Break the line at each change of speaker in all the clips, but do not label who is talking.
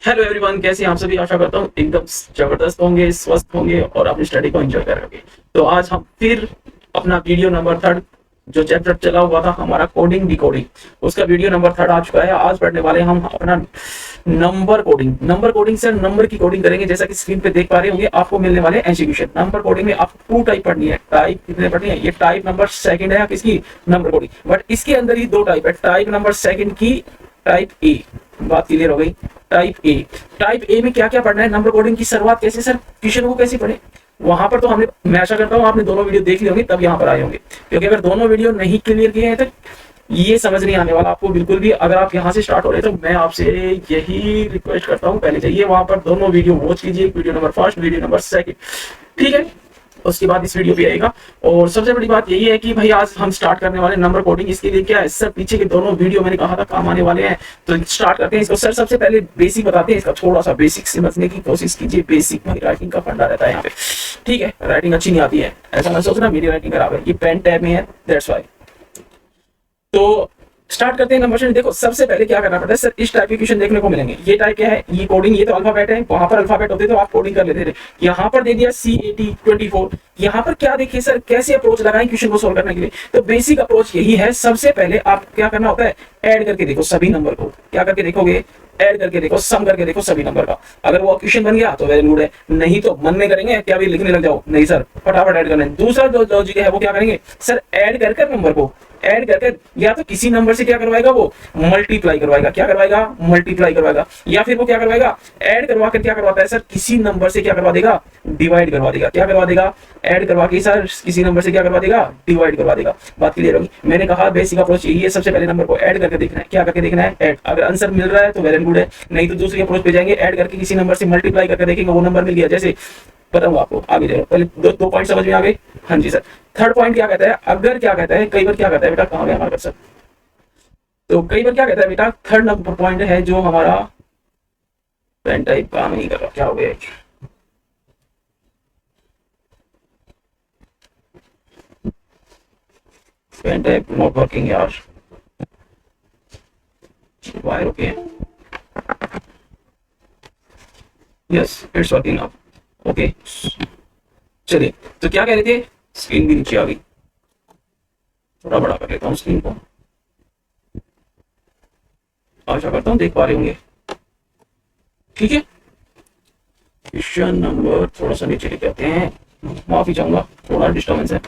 Hello everyone, कैसे हैं आप सभी। आशा करता हूँ एकदम जबरदस्त होंगे, स्वस्थ होंगे और अपनी स्टडी को एंजॉय करेंगे। तो आज हम फिर अपना वीडियो नंबर 3 जो चैप्टर चला हुआ था हमारा कोडिंग डिकोडिंग, उसका वीडियो नंबर 3 आ चुका है। आज पढ़ने वाले हम अपना नंबर कोडिंग। नंबर कोडिंग से नंबर की कोडिंग करेंगे। जैसा कि स्क्रीन पे देख पा रहे होंगे, आपको मिलने वाले एग्जीक्यूशन। नंबर कोडिंग में आपको 2 टाइप पढ़नी है। टाइप कितने पढ़नी है? ये टाइप नंबर सेकंड है किसकी? Number coding. बट इसके अंदर ही 2 टाइप है। टाइप नंबर सेकंड की टाइप ए। बात क्लियर हो गई? Type A. टाइप ए में क्या क्या पढ़ना है? नंबर कोडिंग की शुरुआत कैसे सर, क्वेश्चन को कैसे पढ़े? वहां पर तो हमने, मैं आशा करता हूँ आपने दोनों वीडियो देख ली होंगी तब यहाँ पर आए होंगे, क्योंकि अगर दोनों वीडियो नहीं क्लियर किए हैं तो ये समझ नहीं आने वाला आपको बिल्कुल भी। अगर आप यहाँ से स्टार्ट हो रहे तो मैं आपसे यही रिक्वेस्ट करता हूँ, पहले जाइए वहां पर दोनों वीडियो वॉच कीजिए, video number first, video number second, ठीक है। उसके बाद इस वीडियो पे आएगा। और सबसे बड़ी बात यही है कि भाई आज हम स्टार्ट करने वाले नंबर कोडिंग। इसके लिए क्या है सर, पीछे के दोनों वीडियो मैंने कहा था काम आने वाले हैं, तो स्टार्ट करते हैं इसको। सर सबसे पहले बेसिक बताते हैं इसका, थोड़ा सा बेसिक समझने की कोशिश कीजिए। बेसिक भाई राइटिंग का फंडा रहता है यहाँ पे, ठीक है। राइटिंग अच्छी नहीं आती है ऐसा ना सोचना मेरी राइटिंग खराब है, ये पेन टैब में है, दैट्स व्हाई। तो स्टार्ट करते हैं नंबर से। देखो सबसे पहले क्या करना पड़ता है सर, इस टाइप के क्वेश्चन देखने को मिलेंगे। ये टाइप क्या है? ये कोडिंग, ये तो अल्फाबेट है। वहां पर अल्फाबेट होते तो आप कोडिंग कर लेते थे। यहाँ पर दे दिया CAT24। यहाँ पर क्या देखिए सर, कैसे अप्रोच लगाएं क्वेश्चन को सोल्व करने के लिए? तो बेसिक अप्रोच यही है। सबसे पहले आप क्या करना होता है, ऐड करके देखो सभी नंबर को। क्या करके देखोगे? ऐड करके देखो, सम करके देखो सभी नंबर का। अगर वो क्वेश्चन बन गया तो वेरी गुड है, नहीं तो मन में करेंगे क्या भी लिखने लग जाओ, नहीं सर फटाफट ऐड करना है। दूसरा जो लॉजिक है वो क्या करेंगे सर, ऐड कर नंबर को ऐड करके या तो किसी नंबर से क्या करवाएगा, वो मल्टीप्लाई करवाएगा। क्या करवाएगा? मल्टीप्लाई करवाएगा। या फिर वो क्या करवाएगा, ऐड करवा कर क्या करवाता है सर, किसी नंबर से क्या करवा देगा, डिवाइड करवा देगा। क्या करवा देगा? ऐड करवा के सर किसी नंबर से क्या करवा देगा, डिवाइड करवा देगा। बात क्लियर होगी? मैंने कहा बेसिक अप्रोच यही है। सबसे पहले नंबर को ऐड करके देखना है। क्या करके देखना है? ऐड। अगर आंसर मिल रहा है तो वेरी गुड है, नहीं तो दूसरी अप्रोच पे जाएंगे, ऐड करके किसी नंबर से मल्टीप्लाई करके देखेंगे, वो नंबर मिल गया। जैसे बताऊंगा आपको, आगे जाओ। पहले दो पॉइंट समझ में आ गए? हाँ जी सर। थर्ड पॉइंट क्या कहता है, अगर क्या कहता है, कई बार क्या कहता है बेटा, कहां गया हमारा सर? तो कई बार क्या कहता है बेटा, थर्ड नंबर पॉइंट है जो हमारा पेन टाइप काम नहीं कर रहा, क्या हो गया? पेन टाइप नॉट वर्किंग यार, wire okay, yes it's working अब, ओके। चलिए, तो क्या कह रहे थे, स्क्रीन भी नीचे आ गई, थोड़ा बड़ा कर लेता हूँ स्क्रीन को, आशा करता हूँ देख पा रहे होंगे, ठीक है। क्वेश्चन नंबर थोड़ा सा नीचे लेके आते हैं, माफी चाहूंगा थोड़ा डिस्टर्बेंस है,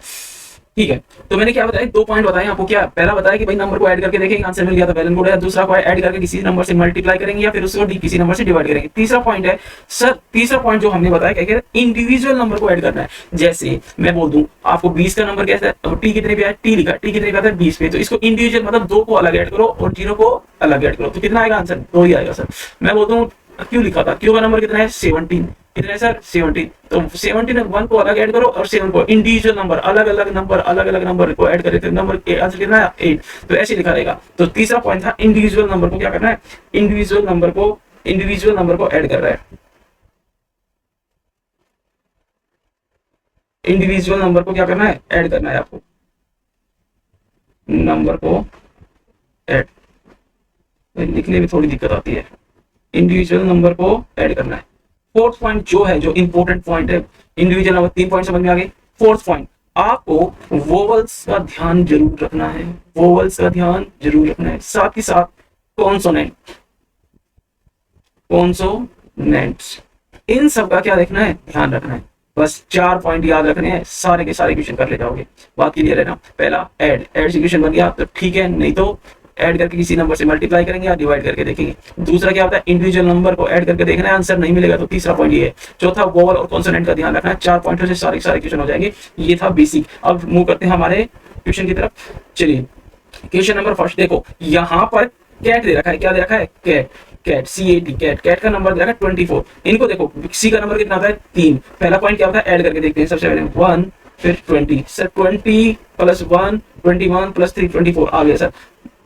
ठीक है। तो मैंने क्या बताया, 2 पॉइंट बताए आपको। क्या पहला बताया कि भाई नंबर को ऐड करके देखेंगे, आंसर मिल गया तो वेल एंड गुड है। दूसरा को ऐड करके किसी नंबर से मल्टीप्लाई करेंगे या फिर उसको किसी नंबर से डिवाइड करेंगे। तीसरा पॉइंट है सर, तीसरा पॉइंट जो हमने बताया क्या कहते हैं, इंडिविजुअल नंबर को ऐड करना है। जैसे मैं बोल दूं आपको 20 का नंबर कैसा है, तो टी कितने पे है, टी लिखा, टी कितने पे आता है 20 पे, तो इसको इंडिविजुअल मतलब 2 को अलग ऐड करो और 0 को अलग ऐड करो, तो कितना आएगा आंसर? 2 ही आएगा सर। मैं बोल दूं क्यों लिखा था, क्यों का नंबर कितना है 17, कितना है सर 17, तो 17 1 को अलग ऐड करो और 7 को इंडिविजुअल नंबर, अलग अलग नंबर को ऐड करें तो नंबर आंसर कितना है 8, तो ऐसे लिखा रहेगा। तो तीसरा पॉइंट था इंडिविजुअल नंबर को क्या करना है, इंडिविजुअल नंबर को ऐड कर रहा है, इंडिविजुअल नंबर को क्या करना है, ऐड करना है आपको, नंबर को ऐड, लिखने में थोड़ी दिक्कत आती है, इंडिविजुअल नंबर को ऐड करना है। फोर्थ पॉइंट जो है, जो इंपॉर्टेंट पॉइंट है, इंडिविजुअल नंबर, 3 पॉइंट समझ में आ गए। फोर्थ पॉइंट, आपको वोवल्स का ध्यान जरूर रखना है, वोवल्स का ध्यान जरूर रखना है, साथ ही साथ कॉन्सोनेंट्स, इन सब का क्या देखना है, ध्यान रखना है। बस 4 पॉइंट याद रखने हैं, सारे के सारे क्वेश्चन कर ले जाओगे। बात क्लियर है ना? पहला ऐड से क्वेश्चन बन गया तो ठीक है, नहीं तो ऐड करके किसी नंबर से मल्टीप्लाई करेंगे या डिवाइड करके देखेंगे। दूसरा क्या होता है, इंडिविजुअल नंबर को ऐड करके देखना है, आंसर नहीं मिलेगा तो तीसरा पॉइंट ये है। चौथा वोवल और कॉन्सोनेंट का ध्यान रखना है। 4 पॉइंटों से सारे क्वेश्चन हो जाएंगे। ये था बेसिक। अब मूव करते हैं हमारे क्वेश्चन की तरफ। चलिए, क्वेश्चन नंबर फर्स्ट देखो, यहाँ पर कैट दे रखा है, क्या दे रखा है, कैट, CAT, कैट का नंबर दे रखा है 24। इनको देखो, सी का नंबर कितना आता है 3। पहला पॉइंट क्या होता है, ऐड करके देखते हैं। सबसे पहले 1 फिर 20, सर 20 + 1 21 + 3 24 आ गया सर।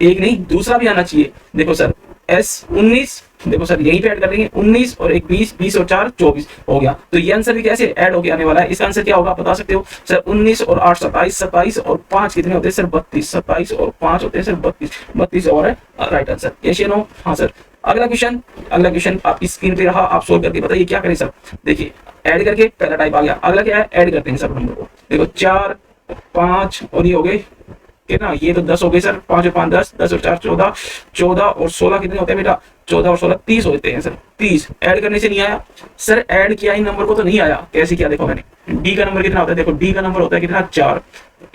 एक नहीं, दूसरा भी आना चाहिए। देखो सर S19, देखो सर यहीं पे ऐड कर देंगे, 19 और 1 20, 20 और 4 24 हो गया। तो ये आंसर भी कैसे ऐड होके आने वाला है। इसका आंसर क्या होगा बता सकते हो सर? 19 और 8 27, 27 और 5 कितने होते हैं सर 32, 27 और 5 होते हैं सर 32, 32 और राइट आंसर। यस या नो? हाँ सर। अगला क्वेश्चन आपकी स्क्रीन पे रहा, आप सोल्व करके बताइए क्या करें सर। देखिए ऐड करके पहला टाइप आ गया, अगला क्या है, ऐड करते हैं सब नंबर को। देखो 4 5 और ये हो गए कितना, ये तो 10 हो गए सर, 5 और 5 10, 10 और 4 14, 14 और 16 कितने होते हैं बेटा, 14 और 16 30 होते हैं सर। 30 ऐड करने से नहीं आया सर, ऐड किया इन नंबर को तो नहीं आया, कैसे किया देखो मैंने। डी का नंबर कितना होता है, देखो डी का नंबर होता है कितना 4,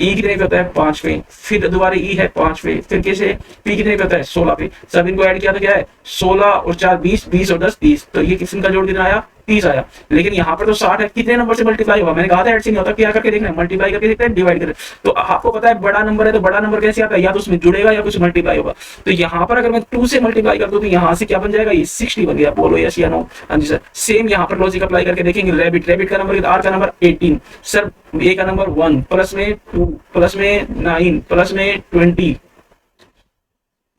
ई कितने पे होता है 5 पे, फिर दोबारा ई है 5 पे, फिर कैसे पी कितने पे होता है 16 पे। सब इनको ऐड किया तो क्या है 16 और 4 20, 20 और 10 30, तो ये किसका जोड़ कितना आया 30 आया। लेकिन यहाँ पर तो 60 है, कितने नंबर से मल्टीप्लाई होगा, मैंने कहा था ऐड से नहीं होता, क्या करके देखना है, मल्टीप्लाई करके देखते हैं, डिवाइड करके। तो आपको पता है बड़ा नंबर है तो बड़ा नंबर कैसे आता है, या तो उसमें जुड़ेगा या कुछ मल्टीप्लाई होगा। तो यहाँ पर अगर मैं 2 से मल्टीप्लाई कर दूं तो यहाँ से क्या बन जाएगा, ये 60 बन गया, बोलो यस या नो। हाँ जी सर, सेम यहाँ पर लॉजिक अप्लाई करके देखेंगे। रैबिट का नंबर, आर का नंबर 18 सर, ए का नंबर 1 प्लस में 2 प्लस में 9 प्लस में 20,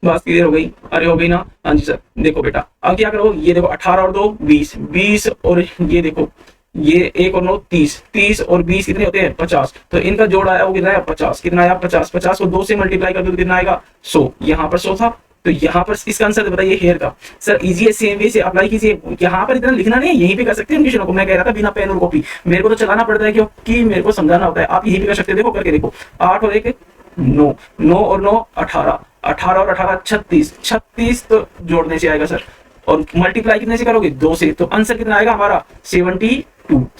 बात क्लियर हो गई, अरे हो गई ना। हाँ जी सर, देखो बेटा अब क्या करो, ये देखो 18 और 2 20, 20 और ये देखो ये 1 और 9 30, 30 और 20 कितने होते हैं 50, तो इनका जोड़ आया वो कितना आया 50, कितना आया 50, 50 को 2 से मल्टीप्लाई कर दो तो कितना आएगा 100, यहाँ पर 100 था, तो यहाँ पर इसका आंसर बताइए हेयर का। सर इजी है, सेम वे से अप्लाई कीजिए, यहाँ पर इतना लिखना नहीं, यहीं पे कर सकते हैं क्वेश्चन को। मैं कह रहा था बिना पेन और कॉपी, मेरे को तो चलाना पड़ता है क्योंकि मेरे को समझाना होता है, आप यहीं पे कर सकते हैं, देखो करके देखो। 8 और 1 9, 9 और 9 18, 18 और 18 36, 36 तो जोड़ने से आएगा सर, और मल्टीप्लाई कितने से करोगे 2 से, तो आंसर कितना आएगा हमारा 72,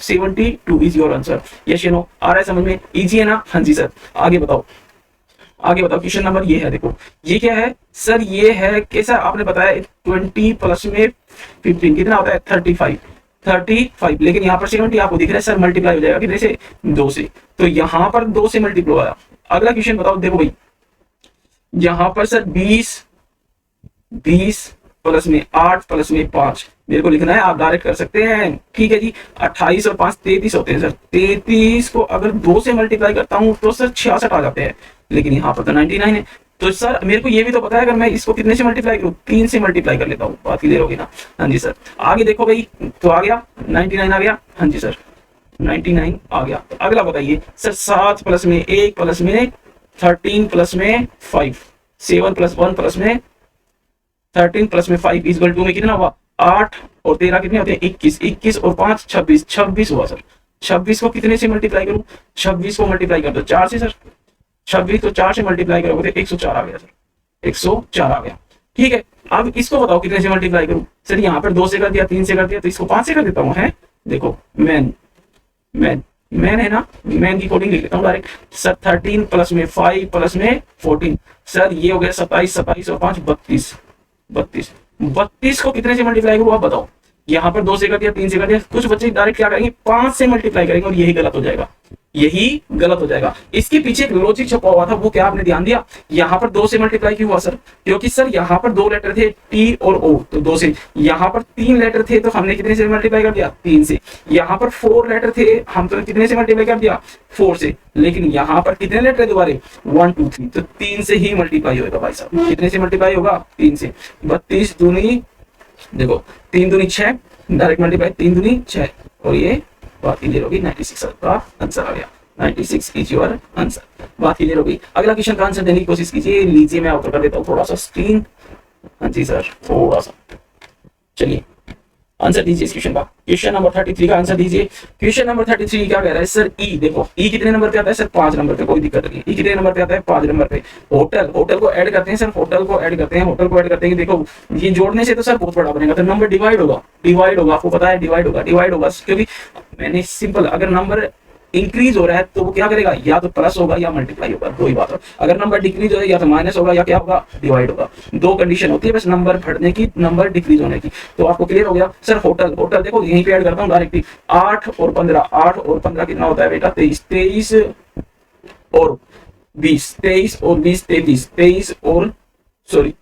72 इज योर आंसर। यस या नो, आ रहा है समझ में, इजी है ना। हाँ जी सर, आगे बताओ क्वेश्चन नंबर ये है, देखो ये क्या है सर, ये है कि सर आपने बताया 20 प्लस में 15 कितना होता है 35, लेकिन यहाँ पर 70 आपको दिख रहा है सर, मल्टीप्लाई हो जाएगा कितने से 2 से, तो यहाँ पर 2 से मल्टीप्लाई आया। अगला क्वेश्चन बताओ, देखो भाई यहाँ पर सर 20 प्लस में 8 प्लस में 5 मेरे को लिखना है, आप डायरेक्ट कर सकते हैं, ठीक है जी। 28 और 5 33 होते हैं सर, 33 को अगर 2 से मल्टीप्लाई करता हूं तो सर 66 आ जाते हैं, लेकिन यहाँ पर तो 99 है। तो सर मेरे को ये भी तो पता है, अगर मैं इसको कितने से मल्टीप्लाई करूँ 3 से मल्टीप्लाई कर लेता हूँ, बात क्लियर होगी ना। हाँ जी सर, आगे देखो भाई, तो आ गया 99 आ गया, हाँ जी सर 99 आ गया। तो अगला बताइए सर, 7 प्लस में 1 प्लस में 13 प्लस में 5, 7 प्लस 1 प्लस में 13 प्लस में 5 इज इक्वल टू में कितना हुआ 8 और 13 कितने होते हैं 21, 21 और 5 26, 26 हुआ सर। 26 को कितने से मल्टीप्लाई करूं, 26 को मल्टीप्लाई कर दो 4 से सर, 26 तो 4 से मल्टीप्लाई करोगे तो 104 आ गया सर, 104 आ गया, ठीक है। अब इसको बताओ कितने से मल्टीप्लाई करूं, सर यहाँ पर 2 से कर दिया, 3 से कर दिया, तो इसको 5 से कर देता हूँ, है देखो मैन है ना, मैन की कोडिंग लिख लेता हूँ डायरेक्ट सर। 13 प्लस में 5 प्लस में 14 सर, ये हो गया 27, 27 और 5 32 को कितने से मल्टीप्लाई करूँ आप बताओ। यहाँ पर 2 से कर दिया, 3 से कर दिया, कुछ बच्चे डायरेक्ट क्या करेंगे 5 से मल्टीप्लाई करेंगे, और यही गलत हो जाएगा, यही गलत हो जाएगा। इसके पीछे एक लॉजिक छपा हुआ था, वो क्या आपने ध्यान दिया, यहाँ पर 2 से मल्टीप्लाई क्यों हुआ सर, क्योंकि सर यहाँ पर 2 लेटर थे टी और ओ, तो 2 से, यहाँ पर 3 लेटर थे तो हमने कितने से मल्टीप्लाई कर दिया 3 से, यहाँ पर 4 लेटर थे हम तो कितने से मल्टीप्लाई कर दिया 4 से, लेकिन यहाँ पर कितने लेटर दोबारे 1 2 3, तो 3 से ही मल्टीप्लाई होगा भाई साहब, कितने से मल्टीप्लाई होगा 3 से। 32 दूनी देखो 3 दूनी 6, डायरेक्ट मल्टीप्लाई 3 दूनी 6, और ये बात क्लियर होगी, 96 का आंसर आ गया, 96 इज योर आंसर, बात क्लियर होगी। अगला क्वेश्चन का आंसर देने की कोशिश कीजिए, लीजिए मैं आउट कर देता हूँ थोड़ा सा स्क्रीन। हाँ जी सर, थोड़ा सा, चलिए आंसर दीजिए इस क्वेश्चन का, क्वेश्चन नंबर 33 का आंसर दीजिए। क्वेश्चन नंबर 33 क्या कह रहा है सर, ई देखो, ई कितने नंबर पे आता है सर 5 नंबर पे, कोई दिक्कत नहीं, ई कितने नंबर पे आता है 5 नंबर पे। होटल को ऐड करते हैं सर, होटल को ऐड करते हैं, देखो ये जोड़ने से तो सर बहुत बड़ा बनेगा, तो नंबर डिवाइड होगा, आपको पता है डिवाइड होगा, क्योंकि मैंने सिंपल, अगर नंबर इंक्रीज हो रहा है तो वो क्या करेगा, या तो प्लस होगा या मल्टीप्लाई होगा, दो ही बात है। अगर नंबर डिक्रीज हो रहा है या तो माइनस होगा या क्या होगा डिवाइड होगा, दो कंडीशन होती है बस नंबर बढ़ने की, नंबर डिक्रीज होने की। तो आपको क्लियर हो गया सर। होटल देखो यहीं पे ऐड करता हूँ डायरेक्टली, 8 और 15 कितना होता है बेटा 23, 23 और 20, 23 और 20 33, 23 और सॉरी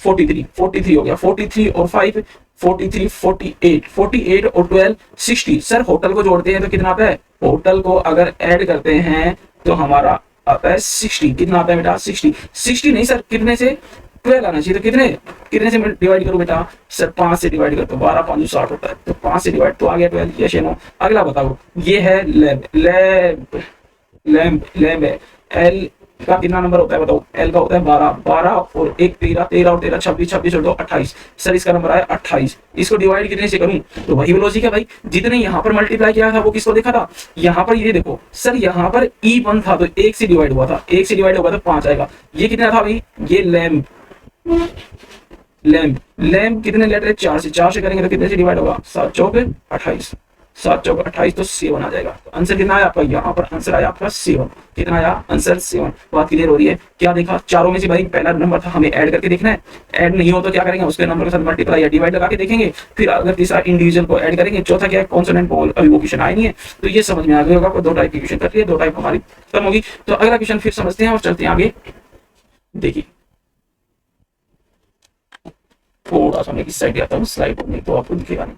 43 हो गया, 43 और 5 43, 48 और 12 60। सर होटल को जोड़ते हैं तो कितना आता है, होटल को अगर ऐड करते हैं तो हमारा आता है 60, कितना आता है बेटा 60 नहीं सर, कितने से 12 आना चाहिए, तो कितने से डिवाइड करो बेटा सर, 5 से डिवाइड करते 12 5 60 होता है, तो 5 से डिवाइड तो आ गया 12, यस या नो। अगला बताओ, ये है लैम्प है का कितना नंबर होता है बताओ? एल का होता है 12, 12 और 1 13, 13 और 13 26, 26 और 2 28। सर इसका नंबर आया 28। इसको डिवाइड कितने से करूं? तो वही लॉजिक है भाई, जितने यहाँ पर मल्टीप्लाई किया था वो किसको देखा था? यहाँ पर ये देखो सर, यहाँ पर E1 था तो 1 से डिवाइड हुआ था, 1 से डिवाइड होगा तो 5 आएगा। ये कितना था भाई? ये लैम्प, लैम्प, लैम्प कितने लेटर है? 4 से, 4 से करेंगे तो कितने से डिवाइड होगा? 7 चौक 28, 7 चौक 28 तो 7 आ जाएगा। तो आंसर कितना आया आपका? यहाँ पर आंसर आया आपका 7। कितना आया? आंसर 7। बात क्लियर हो रही है? क्या देखा? चारों में से भाई पहला नंबर था, हमें ऐड करके देखना है। ऐड नहीं हो तो क्या करेंगे? उसके नंबर के साथ मल्टीप्लाई या डिवाइड लगा के देखेंगे। फिर अगर तीसरा इंडिविजुअल को ऐड करेंगे। चौथा क्या है? कॉन्सोनेंट पोल। अभी वो क्वेश्चन आए नहीं है तो ये समझ में आ गया होगा। 2 टाइप की क्वेश्चन कर लिए, 2 टाइप हमारी खत्म होगी। तो अगला क्वेश्चन फिर समझते हैं और चलते हैं आगे। देखिए थोड़ा सा मैं किस साइड आता हूँ, स्लाइड नहीं तो आपको दिखेगा नहीं।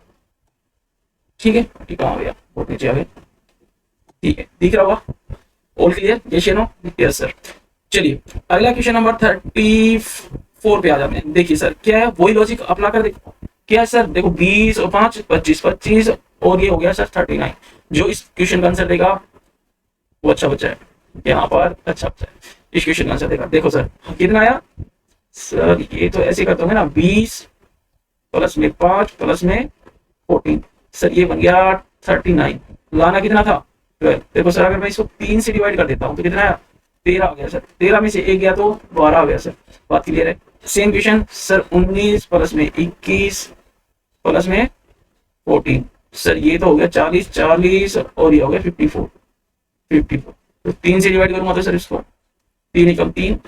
ठीक है, ठीक है भैया, बहुत नीचे आ गए। ठीक है, दिख रहा होगा? All clear? यस या नो? Yes sir. चलिए अगला क्वेश्चन नंबर 34 पे आ जाते हैं। देखिए सर क्या है, वही लॉजिक अप्लाई कर देखो। क्या है सर? देखो 20 और 5 25, 25 और ये हो गया सर 39। जो इस क्वेश्चन का आंसर देगा वो अच्छा बच्चा है, यहाँ पर अच्छा बच्चा है, इस क्वेश्चन का आंसर देगा। देखो सर कितना आया सर? ये तो ऐसे करते होंगे ना, 20 प्लस में 5 प्लस में 14, सर ये बन गया 39। लाना कितना था? 12। देखो सर अगर मैं इसको 3 से डिवाइड कर देता हूँ तो कितना आया? 13 आ गया सर। 13 में से 1 गया तो 12 आ गया सर। बात क्लियर है? सेम क्वेश्चन सर, 19 प्लस में 21 प्लस में 14, सर ये तो हो गया 40, 40 और ये हो गया 54, 54। तो 3 से डिवाइड करूंगा तो सर इसको 3 एकम 3,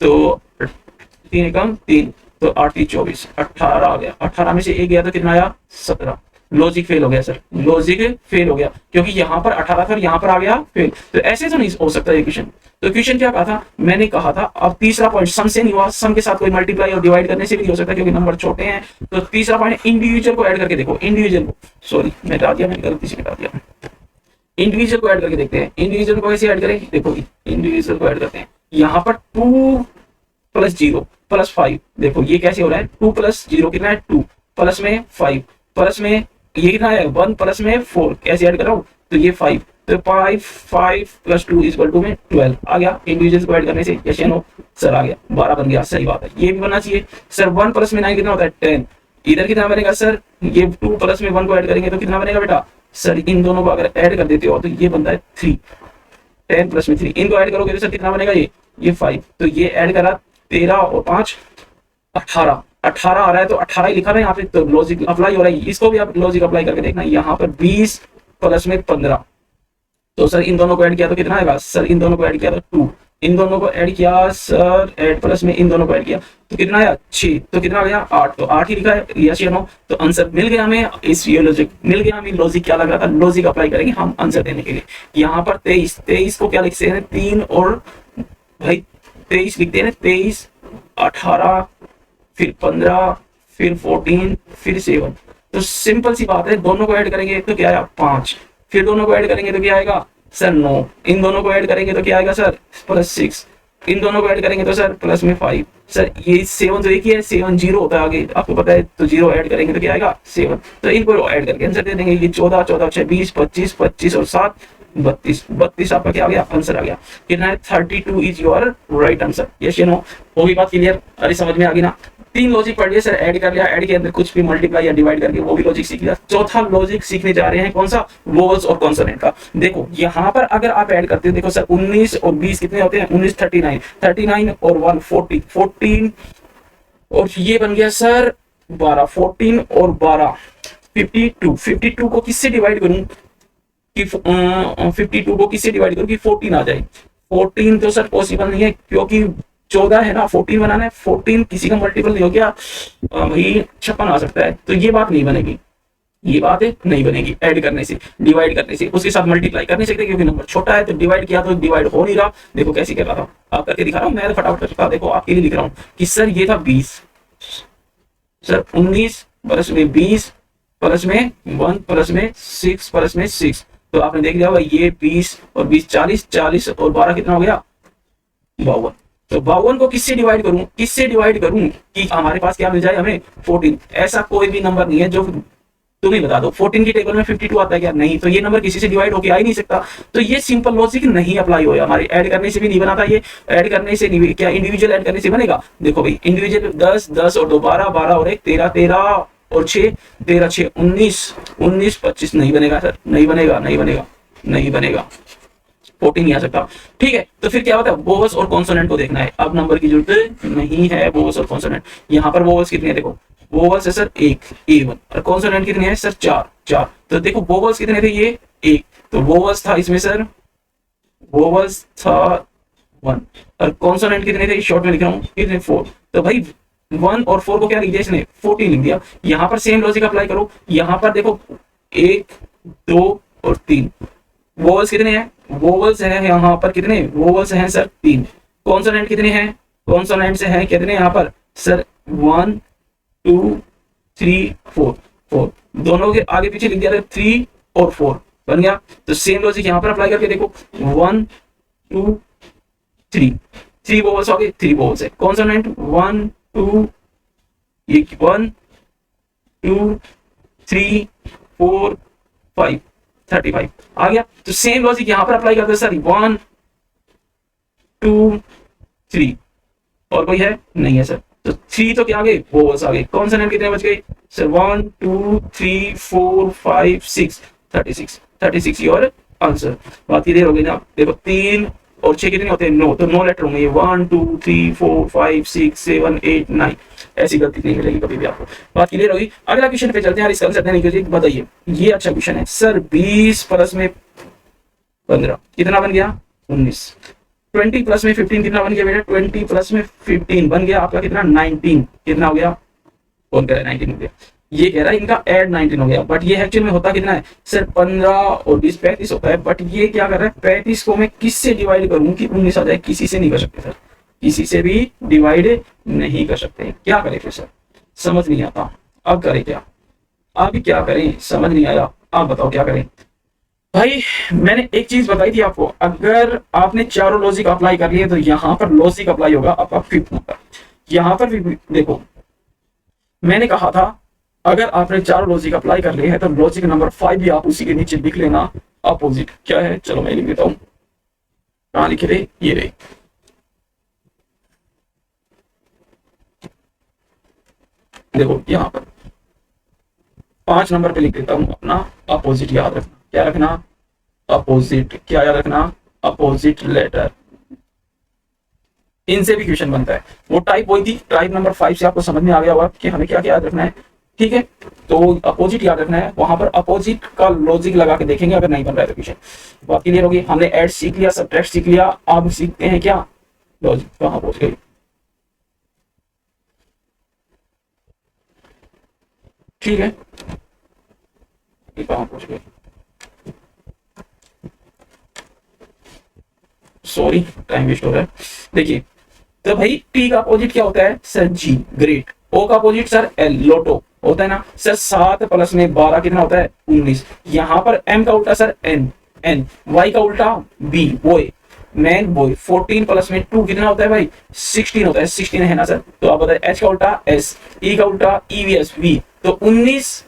तो 3 एकम 3 तो 8 24, 18 आ गया। 18 में से 1 गया तो कितना आया? 17। लॉजिक फेल हो गया सर, लॉजिक फेल हो गया, क्योंकि यहाँ पर 18 था, यहाँ पर आ गया फेल। तो ऐसे तो नहीं हो सकता ये क्वेश्चन। तो क्वेश्चन क्या कहा था? मैंने कहा था अब तीसरा पॉइंट सम से नहीं हुआ, सम के साथ कोई मल्टीप्लाई और डिवाइड करने से भी हो सकता है क्योंकि नंबर छोटे हैं। तो तीसरा पॉइंट इंडिविजुअल को ऐड करके देखो, इंडिविजुअल को, सॉरी मैं हटा दिया, मैंने गलती से हटा दिया। इंडिविजुअल को ऐड करके देखते हैं। इंडिविजुअल को कैसे ऐड करें? देखो इंडिविजुअल को ऐड करते हैं। यहाँ पर 2 प्लस 0 प्लस 5, देखो ये कैसे हो रहा है? 2 प्लस 0 कितना है? 2 प्लस में 5 प्लस में ये कितना है? 1 प्लस में 4, कैसे ऐड कर रहा हूँ? तो ये 5, तो 5 प्लस 2 इक्वल टू में 12 आ गया। इंडिविजुअल को ऐड करने से यस या नो? सर आ गया, 12 बन गया। सही बात है, ये भी बनना चाहिए सर। 1 प्लस में 9 कितना होता है? 10। इधर कितना बनेगा सर? ये 2 प्लस में 1 को ऐड करेंगे तो कितना बनेगा बेटा? सर इन दोनों को अगर ऐड कर देते हो तो ये बनता है 3। 10 प्लस में 3, इनको ऐड करोगे तो सर कितना बनेगा? ये 5। तो ये ऐड करा 13 और 5 18, 18 आ रहा है तो 18 ही लिखा है यहाँ पे, तो लॉजिक अप्लाई हो रहा है। इसको भी आप लॉजिक अप्लाई करके देखना। यहाँ पर 20 प्लस में 15, तो सर इन दोनों को ऐड किया तो कितना आएगा? सर इन दोनों को ऐड किया तो 2, इन दोनों को ऐड किया सर 8 प्लस में इन दोनों को ऐड किया तो कितना आया? 6, तो कितना आ गया? 8। तो 8 ही लिखा है, यस या नो? तो आंसर मिल गया हमें। इस ये लॉजिक मिल गया हमें। लॉजिक क्या लग रहा था? लॉजिक अप्लाई करेंगे हम आंसर देने के लिए। यहाँ पर 23, 23 को क्या लिखते हैं? 3 और भाई 23 लिखते हैं, 23 18 फिर 15 फिर 14 फिर 7। तो सिंपल सी बात है, दोनों को ऐड करेंगे तो क्या आया? 5, फिर दोनों को ऐड करेंगे तो क्या आएगा सर? 9, इन दोनों को ऐड करेंगे तो क्या आएगा सर? प्लस 6, इन दोनों को ऐड करेंगे तो सर प्लस में 5। सर ये 7 तो एक ही है, 7 0 होता है आगे आपको पता है, तो 0 ऐड करेंगे तो क्या आएगा? 7। तो इनको ऐड करके आंसर दे देंगे। ये 14 14 6 20 25 25 और 7 32, 32 आपका क्या आ गया? आंसर आ गया। कितना है? 32 is your right answer. Yes या नो? होगी बात क्लियर? अरे समझ में आ गई ना? 3 लॉजिक पढ़ लिया सर, ऐड कर लिया, ऐड के अंदर कुछ भी मल्टीप्लाई या डिवाइड करके वो भी लॉजिक सीख लिया। चौथा लॉजिक सीखने जा रहे हैं कौन सा? वोवल्स और कॉन्सोनेंट का। देखो यहाँ पर अगर आप ऐड करते हो, देखो सर 19 और 20 कितने होते हैं? 19 39, 39 और 1 40, 14 और ये बन गया सर 12, 14 और 12 52। 52 को किससे डिवाइड करूं कि 52 को किससे डिवाइड करूं कि 14 आ जाए? 14 तो सर पॉसिबल नहीं है क्योंकि 14 है ना, 14 बनाना है। 14 किसी का मल्टीपल नहीं हो गया भाई, 56 आ सकता है। तो ये बात नहीं बनेगी, ये बात है नहीं बनेगी ऐड करने से, डिवाइड करने से, उसके साथ मल्टीप्लाई कर नहीं सकते क्योंकि नंबर छोटा है। तो डिवाइड किया तो डिवाइड हो नहीं रहा। देखो कैसे कर रहा था, आप करके दिखा रहा हूँ मैं, तो फटाफट करता। देखो आपके लिए लिख रहा हूँ कि सर ये था 20, सर 19 प्लस में 20 प्लस में 1 प्लस में 6 प्लस में 6। तो आपने देख लिया होगा ये 20 और 20 40, 40 और 12 कितना हो गया? 52। तो 52 को किससे डिवाइड करूं? किससे डिवाइड करूं कि हमारे पास क्या मिल जाए हमें? 14। ऐसा कोई भी नंबर नहीं है जो तुम ही बता दो 14 की टेबल में 52 आता है क्या? नहीं। तो ये नंबर किसी से डिवाइड होके आ ही नहीं सकता। तो ये सिंपल लॉजिक नहीं अप्लाई होगा हमारे, ऐड करने से भी नहीं बनाता ये, ऐड करने से नहीं, क्या इंडिविजुअल ऐड करने से बनेगा? देखो भाई इंडिविजुअल 10 10 और 2 12 12 और 1 13 13 और 6 13 6 19 19 25 नहीं बनेगा सर, नहीं बनेगा, नहीं बनेगा, नहीं बनेगा, 14 नहीं आ सकता। ठीक है, तो फिर क्या होता है, वोवल्स और कॉन्सोनेंट को देखना है। अब नंबर की जरूरत नहीं है, वोवल्स और कॉन्सोनेंट। यहाँ पर वोवल्स कितने हैं देखो, वोवल्स है सर 1 A1 और कॉन्सोनेंट कितने हैं सर 4 4। तो देखो वोवल्स कितने थे, ये 1, तो वोवल्स था इसमें सर, वोवल्स था 1 और कॉन्सोनेंट कितने थे, शॉर्ट में लिख रहा हूँ कितने 4। तो भाई 1 और 4 को क्या लिख दिया इसने, 14 लिख दिया। यहाँ पर सेम लॉजिक अप्लाई करो, यहाँ पर देखो 1 2 और 3, वोवल्स कितने हैं, वोवल्स हैं यहाँ पर कितने, वोवल्स हैं सर 3। कॉन्सोनेंट कितने हैं, कॉन्सोनेंट से हैं कितने यहाँ पर सर 1 2 3 4 4, दोनों के आगे पीछे लिख दिया था 3 और 4 बन गया। तो सेम लॉजिक यहाँ पर अप्लाई करके देखो 1 2 3, 3 वोवल्स हो गए, 3 वोवल्स है। कॉन्सोनेंट 1 2 1 2 3 4 5 35 आ गया। तो सेम लॉजिक यहां पर अप्लाई करते हैं सर 1 2 3 और कोई है नहीं है सर, तो 3 तो क्या आ गए, वोवल्स आ गए। कॉन्सोनेंट कितने बच गए सर 1 2 3 4 5 6 36 36 योर आंसर। बात क्लियर हो गई ना? देखो 3 और 6 कितने होते हैं 9, तो 9 लेटर होंगे, 1 2 3 4 5 6 7 8 9, ऐसी गलती नहीं मिलेगी कभी भी आपको। बात क्लियर होगी। अगला क्वेश्चन पे चलते हैं, इसका आंसर नहीं कीजिए, बताइए। ये अच्छा क्वेश्चन है सर, 20 प्लस में 15 कितना बन गया 19, 20 प्लस में 15 कितना बन गया बेटा, 20 प्लस में 15 बन गया आपका कितना 19, कितना हो गया, कौन कह रहा है 19 हो गया, ये कह रहा है इनका ऐड 19 हो गया। बट ये एक्चुअल में होता कितना है सर 15 और 20 35 होता है। बट ये क्या कर रहा है 35 को मैं किससे डिवाइड करूं कि 19 आ जाए, किसी से नहीं कर सकते सर, किसी से भी डिवाइड नहीं कर सकते। क्या करें फिर सर, समझ नहीं आता, अब करें क्या, अब क्या करें, समझ नहीं आया, आप बताओ क्या करें। भाई मैंने एक चीज बताई थी आपको, अगर आपने चारों लॉजिक अप्लाई कर लिए तो यहाँ पर लॉजिक अप्लाई होगा आपका 5th नंबर। यहाँ पर भी देखो मैंने कहा था अगर आपने चारों लॉजिक अप्लाई कर लिए हैं तो लॉजिक नंबर 5 भी आप उसी के नीचे लिख लेना, अपोजिट क्या है, चलो मैं लिख देता हूं, कहां लिखे थे, ये रहे। देखो यहां पर 5 नंबर पे लिख देता हूं अपना अपोजिट, याद रखना क्या रखना, अपोजिट, क्या याद रखना, अपोजिट लेटर। इनसे भी क्वेश्चन बनता है, वो टाइप वही थी, टाइप नंबर 5 से आपको समझ में आ गया होगा कि हमें क्या क्या याद रखना है। ठीक है, तो अपोजिट याद रखना है, वहां पर अपोजिट का लॉजिक लगा के देखेंगे, अगर नहीं बन रहा है तो क्वेश्चन। बात क्लियर होगी। हमने ऐड सीख लिया, सबट्रैक्ट सीख लिया, अब सीखते हैं क्या लॉजिक, कहां पहुंच गए, ठीक है कहां पहुंच गए, सॉरी टाइम वेस्ट हो रहा है। देखिए तो भाई टी का अपोजिट क्या होता है सर जी, ग्रेट। ओ का अपोजिट सर एल, लोटो होता है ना सर। 7 प्लस में 12 कितना होता है 19। यहाँ पर एम का उल्टा सर एन, एन। वाई का उल्टा B, boy, man boy. 14 plus में 2 कितना होता है भाई 16 होता है, 16 है ना सर। तो आप बताए एच का उल्टा एस, ई का उल्टा ईवीएस वी। तो 19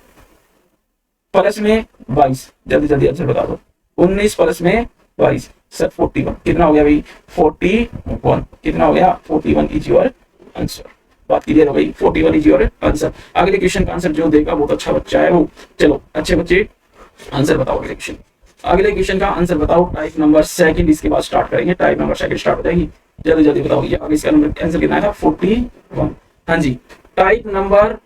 प्लस में 22, जल्दी जल्दी आंसर बता दो। 19 प्लस में 22 सर 41 कितना हो गया भाई 41, कितना हो गया 41 इज योर आंसर। बात क्लियर हो गई, 41 इज योर आंसर। अगले क्वेश्चन का आंसर जो देगा बहुत अच्छा बच्चा है वो। चलो अच्छे बच्चे आंसर बताओ अगले क्वेश्चन, अगले क्वेश्चन का आंसर बताओ। टाइप नंबर 2 इसके बाद स्टार्ट करेंगे, टाइप नंबर 2 स्टार्ट हो जाएगी, जल्दी जल्दी बताओ। ये आगे इसका नंबर आंसर कितना था 41। हाँ जी, टाइप नंबर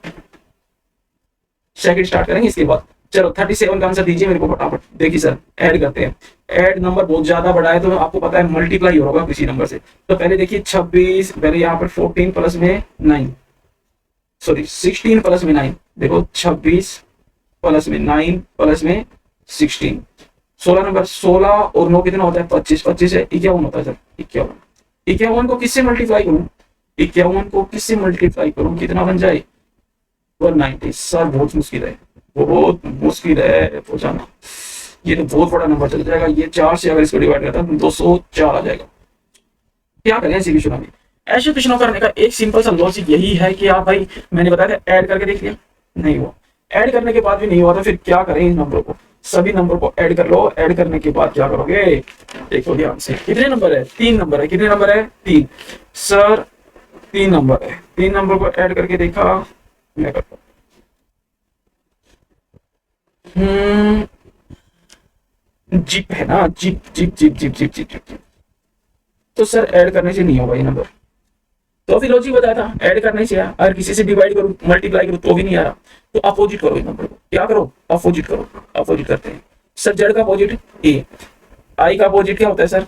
2 स्टार्ट करेंगे इसके बाद। चलो 37 का आंसर दीजिए मेरे को फटाफट। देखिए सर ऐड करते हैं, ऐड नंबर बहुत ज्यादा बड़ा है तो आपको पता है मल्टीप्लाई होगा किसी नंबर से। तो पहले देखिए 26, पहले यहाँ पर 14 प्लस में 9, सॉरी 16 प्लस में 9। देखो 26 प्लस में 9 प्लस में 16, 16 नंबर। 16 और 9 कितना होता है 25, 25 है 51 होता है सर 51। 51 को किससे मल्टीप्लाई करूं, 51 को किससे मल्टीप्लाई करूं, कितना बन जाए 190। सर बहुत मुश्किल है, बहुत मुश्किल है पहुंचाना, ये तो बहुत बड़ा नंबर चल जाएगा। ये 4 से अगर इसको डिवाइड करता है 204 आ जाएगा। क्या करें ऐसे क्वेश्चनों में, ऐसे क्वेश्चनों करने का एक सिंपल सा लॉजिक यही है कि आप भाई मैंने बताया था ऐड करके देख लिया, नहीं हुआ ऐड करने के बाद भी नहीं हुआ तो फिर क्या करें, इन नंबरों को, सभी नंबर को ऐड कर लो। ऐड करने के बाद क्या करोगे, देखो ध्यान से, कितने नंबर है, 3 नंबर है, कितने नंबर है, 3 सर, 3 नंबर है, 3 नंबर को ऐड करके देखा, मैं करता जिप है ना, zip zip zip zip zip zip zip, तो सर ऐड करने से नहीं होगा ये नंबर, तो अभी लॉजिक बताया था ऐड करने से, अगर किसी से डिवाइड करूं मल्टीप्लाई करूं तो भी नहीं आ रहा, तो अपोजिट करो इस नंबर को, क्या करो, अपोजिट करो, अपोजिट करते हैं सर। जेड का अपोजिट ए, आई का अपोजिट क्या होता है सर,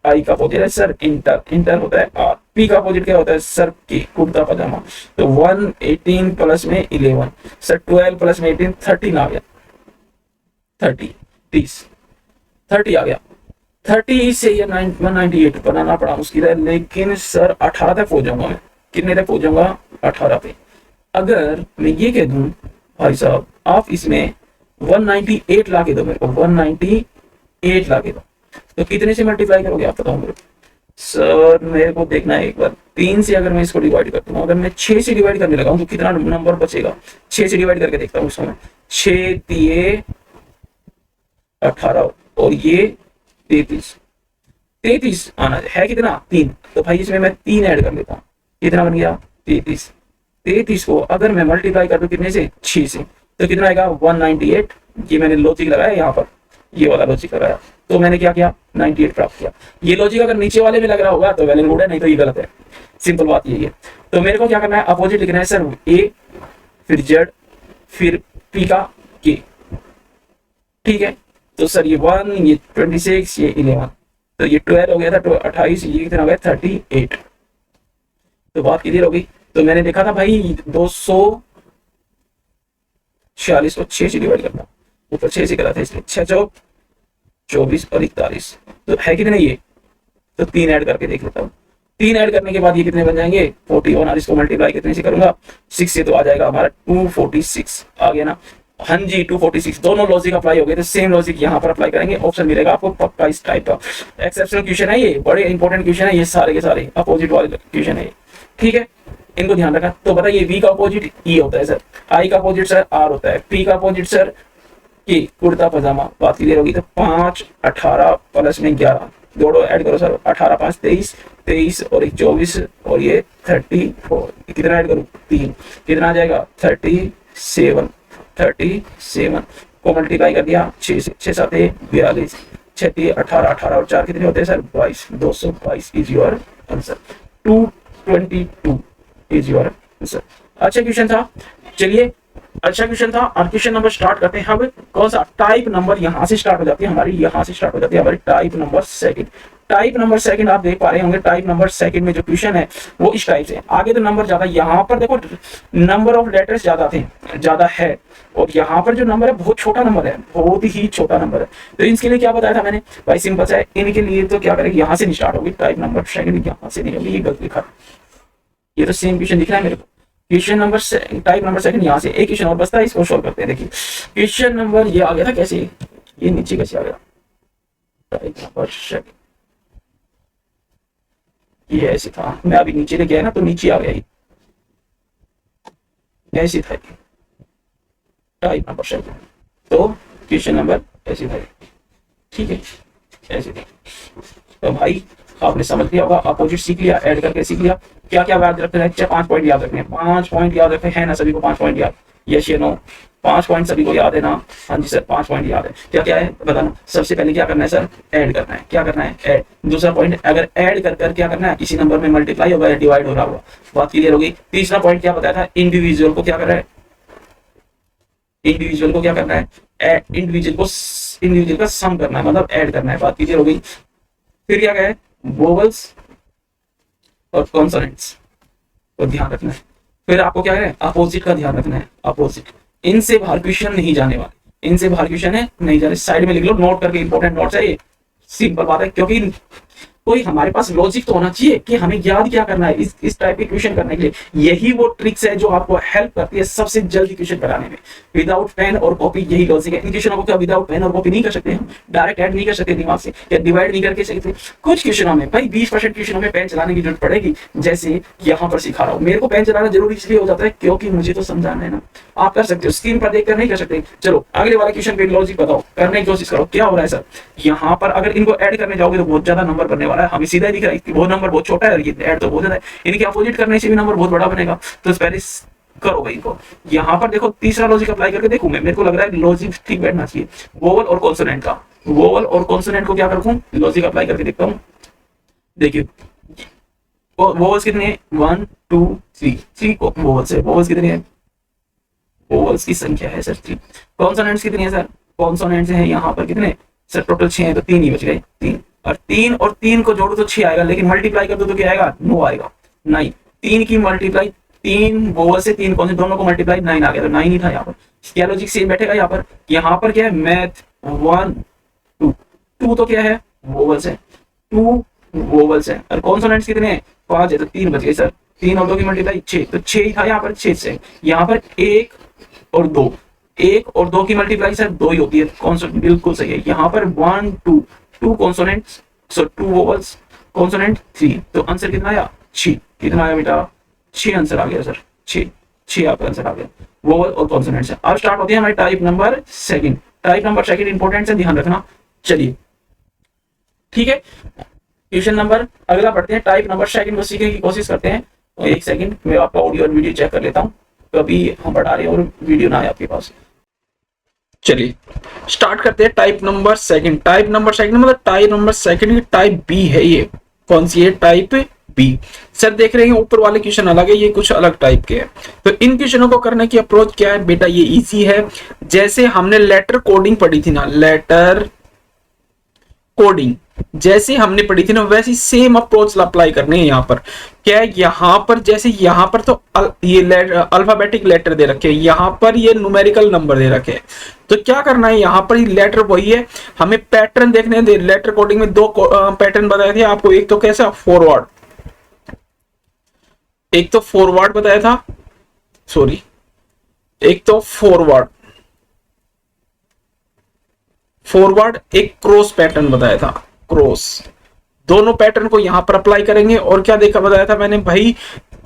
आई का अपोजिट है सर इंटर, इंटर होता है आर, पी का अपोजिट क्या होता है सर के, कुर्ता पजामा, तो 118 प्लस में 11 सर, 12 प्लस में 18 13 आ गया, 30 30 आ गया, 30 से ये 198 बनाना पड़ा मुश्किल है, लेकिन सर 18 तक पहुंच जाऊंगा मैं, कितने तक पहुंच जाऊंगा, 18 पे। अगर मैं ये कह दूं भाई साहब आप इसमें 198 ला के दो मेरे को, 198 ला के दो, तो कितने से मल्टीप्लाई करोगे आप बताओ मेरे को सर, मेरे को देखना है एक बार। 3 से अगर मैं इसको डिवाइड करता हूँ, अगर मैं 6 से डिवाइड करने लगा हूँ तो कितना नंबर बचेगा, 6 से डिवाइड करके देखता हूँ उसको मैं, 6 3 18 और ये 33 आना है कितना, 3, तो भाई इसमें मैं 3 ऐड कर लेता हूँ, कितना बन गया 33 को अगर मैं मल्टीप्लाई कर दूं कितने से, 6 से, तो कितना आएगा 198, ये मैंने लॉजिक लगाया यहाँ पर, ये वाला लॉजिक लगाया, तो मैंने क्या किया 98 प्राप्त किया। ये लॉजिक अगर नीचे वाले में लग रहा होगा तो वेल एंड गुड है, नहीं तो ये गलत है, सिंपल बात यही है। तो मेरे को क्या करना है, अपोजिट लिखना है सर, ए फिर जेड फिर पी का के, ठीक है। तो सर ये 1 ये 26 ये 11, तो ये 12 हो गया था, तो 28 ये कितना हो गया 38, तो बात क्लियर हो गई। तो मैंने देखा था भाई 246 को 6 से डिवाइड करना, ऊपर 6 से करा था इसलिए 6 चौक 24 और 41, तो है कितने ये, तो 3 ऐड करके देख लेता हूँ। 3 ऐड करने के बाद ये कितने बन जाएंगे 41, और इसको मल्टीप्लाई कितने से करूंगा 6 से, तो आ जाएगा हमारा 246 आ गया ना, हाँ जी 246। दोनों लॉजिक अप्लाई हो गए, तो सेम लॉजिक यहाँ पर अप्लाई करेंगे, ऑप्शन मिलेगा आपको पक्का इस टाइप का। एक्सेप्शनल क्वेश्चन है ये, बड़े इंपॉर्टेंट क्वेश्चन है ये, सारे के सारे अपोजिट वाले क्वेश्चन है, ठीक है, इनको ध्यान रखना। तो बताइए वी का अपोजिट ई होता है सर, आई का अपोजिट सर आर होता है, पी का अपोजिट सर के, कुर्ता पजामा, बात क्लियर होगी। तो 5 18 प्लस में 11, दोनों ऐड करो सर, 18 5 23 और 24 और ये 34, कितना ऐड करूं 3, कितना आ जाएगा 37 को मल्टीप्लाई कर दिया 6 से, 6 7 42, 6 18 18 और 4 कितने होते हैं sir 22, 222 is your answer, 222 is your answer. अच्छा क्वेश्चन था, चलिए अच्छा क्वेश्चन था, और क्वेश्चन नंबर स्टार्ट करते हैं। अब कौन सा टाइप नंबर यहाँ से स्टार्ट हो जाती है हमारी, यहाँ से स्टार्ट हो जाती है हमारी type number second. Type number second आप देख पा रहे होंगे, टाइप नंबर सेकंड में जो क्वेश्चन है वो इस टाइप से, आगे तो नंबर ज्यादा, यहाँ पर देखो नंबर ऑफ लेटर्स ज्यादा थे, ज्यादा है, और यहाँ पर जो नंबर है बहुत छोटा नंबर है, बहुत ही छोटा नंबर है। तो इसके लिए क्या बताया था मैंने भाई, सिंपल सा है, इनके लिए तो क्या करेंगे, यहाँ से नहीं स्टार्ट होगी टाइप नंबर सेकंड, यहाँ से नहीं होगी, ये गलत लिखा, ये तो सेम क्वेश्चन दिख रहा है मेरे को। Question number type number second, यहाँ से एक क्वेश्चन और बचता है, इसको सॉल्व करते हैं। देखिए क्वेश्चन नंबर ये आ गया था कैसे, ये नीचे कैसे आ गया, टाइप नंबर सेकंड ये ऐसे था, मैं अभी नीचे लेके आया ना तो नीचे आ गया, ये ऐसे था टाइप नंबर सेकंड, तो क्वेश्चन नंबर ऐसे था, ठीक है ऐसे था। तो भाई आपने समझ लिया होगा, अपोजिट सीख लिया, ऐड करके सीख लिया, क्या क्या याद रखना है, 5 पॉइंट याद रखने हैं, 5 पॉइंट याद रखते हैं ना सभी को, 5 पॉइंट याद, यस या नो, 5 पॉइंट सभी को याद है ना, हाँ जी सर 5 पॉइंट याद है। क्या क्या है बताना, सबसे पहले क्या करना है सर, ऐड करना है, क्या करना है ऐड, दूसरा पॉइंट अगर ऐड कर क्या करना है, किसी नंबर में मल्टीप्लाई होगा या डिवाइड हो रहा होगा, बात क्लियर होगी। तीसरा पॉइंट क्या बताया था, इंडिविजुअल को क्या कर रहा है, इंडिविजुअल को क्या करना है, इंडिविजुअल का सम करना है, मतलब ऐड करना है, बात क्लियर हो गई। फिर क्या है, वोवल्स और कॉन्सोनेंट्स को ध्यान रखना है। फिर आपको क्या है, अपोजिट का ध्यान रखना है, अपोजिट, इनसे बाहर क्वेश्चन नहीं जाने वाले, इनसे बाहर क्वेश्चन है नहीं जाने, साइड में लिख लो नोट करके, इंपॉर्टेंट नोट्स है ये, सिंपल बात है, क्योंकि कोई हमारे पास लॉजिक तो होना चाहिए कि हमें याद क्या करना है इस टाइप के क्वेश्चन करने के लिए। यही वो ट्रिक्स है जो आपको हेल्प करती है सबसे जल्दी क्वेश्चन कराने में। विदाउट पेन और कॉपी यही लॉजिक है। इन क्वेश्चनों को क्या विदाउट पेन और कॉपी नहीं कर सकते हम, डायरेक्ट ऐड नहीं कर सकते दिमाग से, या डिवाइड नहीं करके सकते। कुछ क्वेश्चनों में भाई 20% क्वेश्चनों में पेन चलाने की जरूरत पड़ेगी, जैसे यहाँ पर सिखा रहा हूँ। मेरे को पेन चलाना जरूरी इसलिए हो जाता है क्योंकि मुझे तो समझाना है ना। आप कर सकते हो, स्क्रीन पर देखकर नहीं कर सकते। चलो अगले वाले क्वेश्चन पे लॉजिक बताओ, करने की कोशिश करो। क्या हो रहा है सर, यहाँ पर अगर इनको ऐड करने जाओगे तो बहुत ज्यादा नंबर बनने वाला है। हमें सीधा दिख रहा है वो नंबर बहुत छोटा है और ये ऐड तो बहुत ज्यादा है। इनके अपोजिट करने से भी नंबर बहुत बड़ा बनेगा। तो पहले करो भाई इनको। यहाँ पर देखो तीसरा लॉजिक अप्लाई करके देखूं मैं, मेरे को लग रहा है लॉजिक ठीक बैठना चाहिए। वोवल और कॉन्सोनेंट का, वोवल और कॉन्सोनेंट को क्या करूं, लॉजिक अप्लाई करके देखता हूँ। देखिए वोवल्स कितने हैं, 1 2 3 वोवल्स है। वोवल्स कितने हैं, वोवल्स की संख्या है सर 3। कॉन्सोनेंट्स कितनी है सर, कॉन्सोनेंट्स है यहाँ पर कितने सर, टोटल 6 है, तो 3 ही बच गए, 3 और 3 को जोड़ो तो 6 आएगा, लेकिन मल्टीप्लाई कर दो तो क्या आएगा, 9 आएगा। 9 3 की मल्टीप्लाई, 3 वोवल से 3 कौन से दोनों को मल्टीप्लाई 9 आ गया, तो 9 ही था यहाँ पर। क्या लॉजिक सेम बैठेगा यहाँ पर क्या है, मैथ 1 2 तो क्या है, वोवल्स है, 2 वोवल्स है। और कॉन्सोनेंट्स कितने हैं, 5 है, तो 3 बच गए सर। 3 और 2 की मल्टीप्लाई 6, तो 6 ही था यहाँ पर, 6 से यहाँ पर 1 और 2, 1 और 2 की मल्टीप्लाई सर 2 ही होती है। कॉन्सोनेंट बिल्कुल सही है। यहाँ पर 1 2 कॉन्सोनेंट्स, सो 2 वोवल्स, कॉन्सोनेंट 3, तो आंसर कितना आया, 6। कितना आया बेटा, 6 आंसर आ गया सर, 6 आपका आंसर आ गया, वोवल और कॉन्सोनेंट्स है। अब स्टार्ट होती है हमारी type number second. Type number second important है, ध्यान रखना। चलिए ठीक है, क्वेश्चन नंबर अगला पढ़ते हैं। टाइप नंबर सेकंड को सीखने की कोशिश करते हैं। तो एक सेकंड मैं आपका ऑडियो और वीडियो चेक कर लेता हूँ, कभी हम बढ़ा रहे हैं और वीडियो ना आए आपके पास। चलिए स्टार्ट करते हैं। Type number second, type number second मतलब टाइप नंबर सेकंड की टाइप बी है। ये कौन सी है, टाइप बी। सर देख रहे हैं ऊपर वाले क्वेश्चन अलग है, ये कुछ अलग टाइप के हैं। तो इन क्वेश्चनों को करने की अप्रोच क्या है बेटा, ये इजी है। जैसे हमने लेटर कोडिंग पढ़ी थी ना, लेटर कोडिंग जैसे हमने पढ़ी थी ना, वैसी सेम अप्रोच अप्लाई करनी है यहाँ पर। क्या है, यहाँ पर जैसे यहाँ पर तो ये अल्फाबेटिक लेटर दे रखे हैं, यहाँ पर ये न्यूमेरिकल नंबर दे रखे हैं। तो क्या करना है, यहाँ पर ये लेटर वही है, हमें पैटर्न देखने दे। लेटर कोडिंग में 2 पैटर्न बताए थे आपको, एक तो कैसा फॉरवर्ड, एक तो फॉरवर्ड बताया था, सॉरी एक तो फॉरवर्ड, एक क्रॉस पैटर्न बताया था, क्रॉस। दोनों पैटर्न को यहां पर अप्लाई करेंगे। और क्या देखा बताया था मैंने भाई,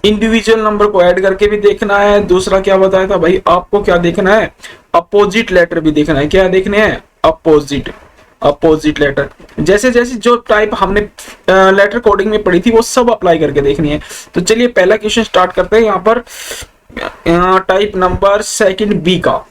इंडिविजुअल नंबर को ऐड करके भी देखना है। दूसरा क्या बताया था भाई, आपको क्या देखना है, अपोजिट लेटर भी देखना है। क्या देखने हैं, अपोजिट लेटर। जैसे जैसे जो टाइप हमने लेटर कोडिंग में पढ़ी थी वो सब अप्लाई करके देखनी है। तो चलिए पहला क्वेश्चन स्टार्ट करते हैं यहाँ पर टाइप नंबर सेकंड बी का।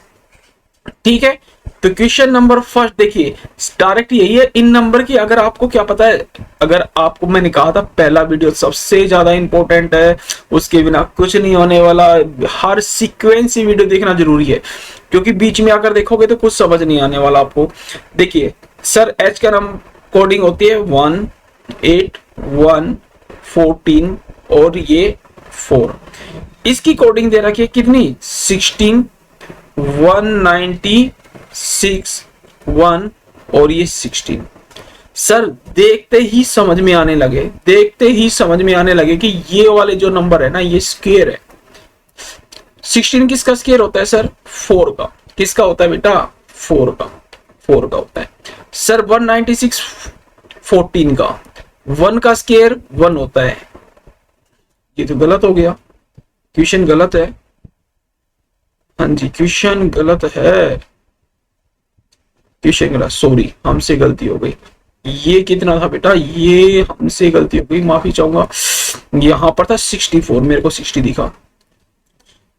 ठीक है, तो क्वेश्चन नंबर फर्स्ट देखिए, डायरेक्ट यही है। इन नंबर की अगर आपको क्या पता है, अगर आपको मैंने कहा था पहला वीडियो सबसे ज्यादा इंपॉर्टेंट है, उसके बिना कुछ नहीं होने वाला। हर सीक्वेंस ही वीडियो देखना जरूरी है, क्योंकि बीच में अगर देखोगे तो कुछ समझ नहीं आने वाला आपको। देखिए सर, एच का नंबर कोडिंग होती है 1 8 1 14 और ये 4। इसकी कोडिंग दे रखी है कितनी, 16 196 1 और ये 16। सर देखते ही समझ में आने लगे, कि ये वाले जो नंबर है ना, ये स्क्वायर है। 16 किसका स्क्वायर होता है सर, 4 का। किसका होता है बेटा, 4 का होता है। सर 196 14 का, 1 का स्क्वायर 1 होता है। ये तो गलत हो गया, क्वेश्चन गलत है। हाँ जी, क्वेश्चन गलत है, सॉरी हमसे गलती हो गई। ये कितना था बेटा, ये हमसे गलती हो गई, माफी चाहूंगा। यहां पर था 64, मेरे को 60 दिखा।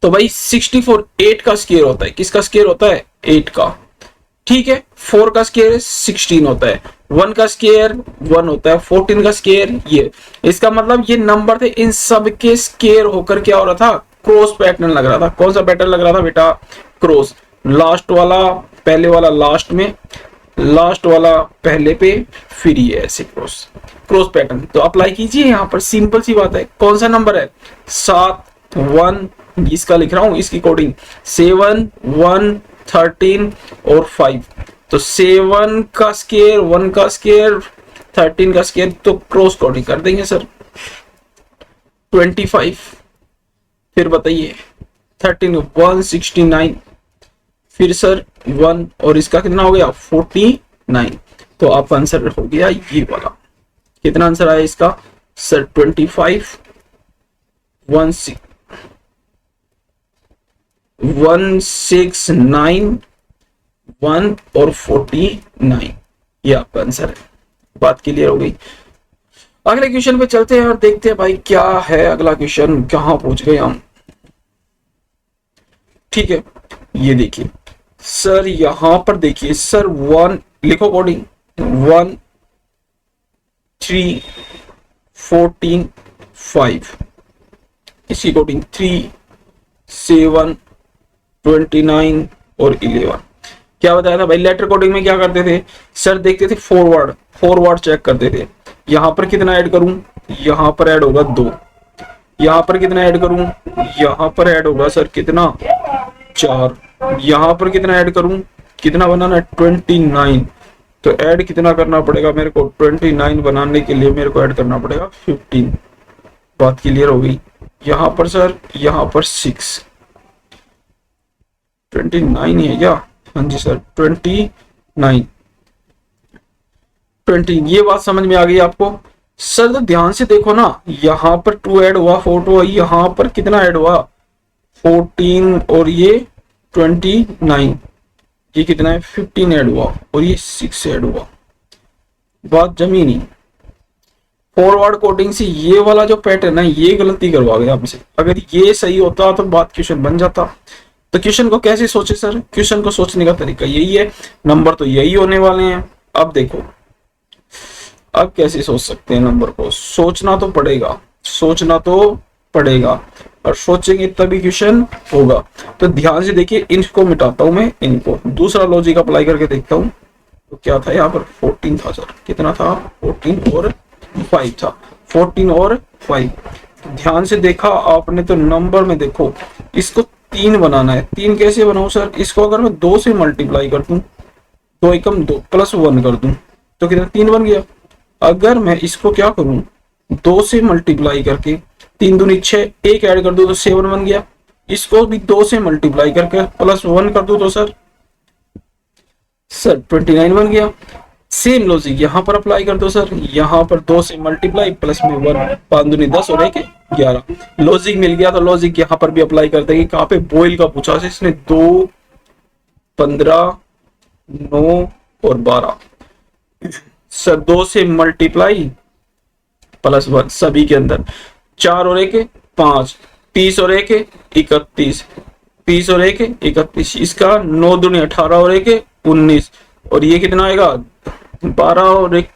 तो भाई 64 8 का स्क्वायर होता है। किसका स्क्वायर होता है, 8 का। ठीक है, 4 का स्क्वायर 16 होता है, 1 का स्क्वायर 1 होता है, 14 का स्क्वायर ये। इसका मतलब ये नंबर थे, इन सब के स्क्वायर होकर क्या हो रहा था, क्रॉस पैटर्न लग रहा था। कौन सा पैटर्न लग रहा था बेटा, क्रॉस। लास्ट वाला पहले वाला लास्ट में, लास्ट वाला पहले पे, फिर ये ऐसे क्रॉस पैटर्न। तो अप्लाई कीजिए यहाँ पर, सिंपल सी बात है। कौन सा नंबर है, 7 1, इसका लिख रहा हूं, इसकी कोडिंग 7 1 13 और 5। तो 7 का स्क्वायर, 1 का स्क्वायर, 13 का स्क्वायर तो क्रॉस कोडिंग कर देंगे सर 25। फिर बताइए 13 169, फिर सर 1 और इसका कितना हो गया 49। तो आपका आंसर हो गया ये वाला। कितना आंसर आया इसका सर 25 169 1 और 49, ये आपका आंसर है। बात क्लियर हो गई। अगले क्वेश्चन पे चलते हैं और देखते हैं भाई क्या है अगला क्वेश्चन, कहां पहुंच गए हम। ठीक है, ये देखिए सर, यहां पर देखिए सर 1 लिखो कोडिंग 1 3 14 5, इसी कोडिंग 3 7 29 और 11। क्या बताया था भाई, लेटर कोडिंग में क्या करते थे सर, देखते थे फॉरवर्ड चेक करते थे। यहां पर कितना ऐड करूं, यहां पर ऐड होगा 2, यहां पर कितना ऐड करूं, यहां पर ऐड होगा सर कितना 4, यहां पर कितना ऐड करूं, कितना बनाना है 29। तो ऐड कितना करना पड़ेगा मेरे को, 29 बनाने के लिए मेरे को ऐड करना पड़ेगा 15। बात क्लियर हो गई। यहां पर सर, यहां पर 6 29 है क्या, हाँ जी सर 29 20। ये बात समझ में आ गई आपको सर। तो ध्यान से देखो ना, यहाँ पर 2 ऐड हुआ, 4 हुआ, यहाँ पर कितना ऐड हुआ 14 और ये 29, ये कितना है 15 ऐड हुआ और ये 6 ऐड हुआ। बात जमी नहीं। फॉरवर्ड कोडिंग से ये वाला जो पैटर्न है ये गलती करवा गया हमसे। अगर ये सही होता तो बात क्वेश्चन बन जाता। तो क्वेश्चन को कैसे सोचे सर, क्वेश्चन को सोचने का तरीका यही है, नंबर तो यही होने वाले हैं। अब देखो अब कैसे सोच सकते हैं नंबर को, सोचना तो पड़ेगा और सोचेंगे तभी क्वेश्चन होगा। तो ध्यान से देखिए, इनको मिटाता हूं मैं, इनको दूसरा लॉजिक अप्लाई करके देखता हूं। तो क्या था यहाँ पर 14 था सर, कितना था 14 और 5 था, 14 और 5। ध्यान से देखा आपने तो नंबर में देखो, इसको 3 बनाना है। 3 कैसे बनाऊं सर, इसको अगर मैं 2 से मल्टीप्लाई कर दूं, 2 एकम 2 प्लस 1 कर दूं तो कितना 3 बन गया। अगर मैं इसको क्या करूं 2 से मल्टीप्लाई करके 3 दूनी 6, 1 ऐड कर दूं तो 7 बन गया। इसको भी 2 से मल्टीप्लाई करके प्लस 1 कर दूं तो सर 29 बन गया। सेम लॉजिक यहाँ पर अप्लाई कर दो सर, यहाँ पर 2 से मल्टीप्लाई प्लस में 1, 5 दूनी 10 और 1 11। लॉजिक मिल गया। तो लॉजिक यहाँ पर भी अप्लाई कर देंगे। कहाँ पे, बॉयल का पूछा से इसने 2 15 9 और 12 सर 2 से मल्टीप्लाई प्लस 1 सभी के अंदर, 4 और 1 5, 30 और 1 31, 30 और 1 31, इसका 9 दूनी 18 और 1 19 और ये कितना आएगा 12 और 1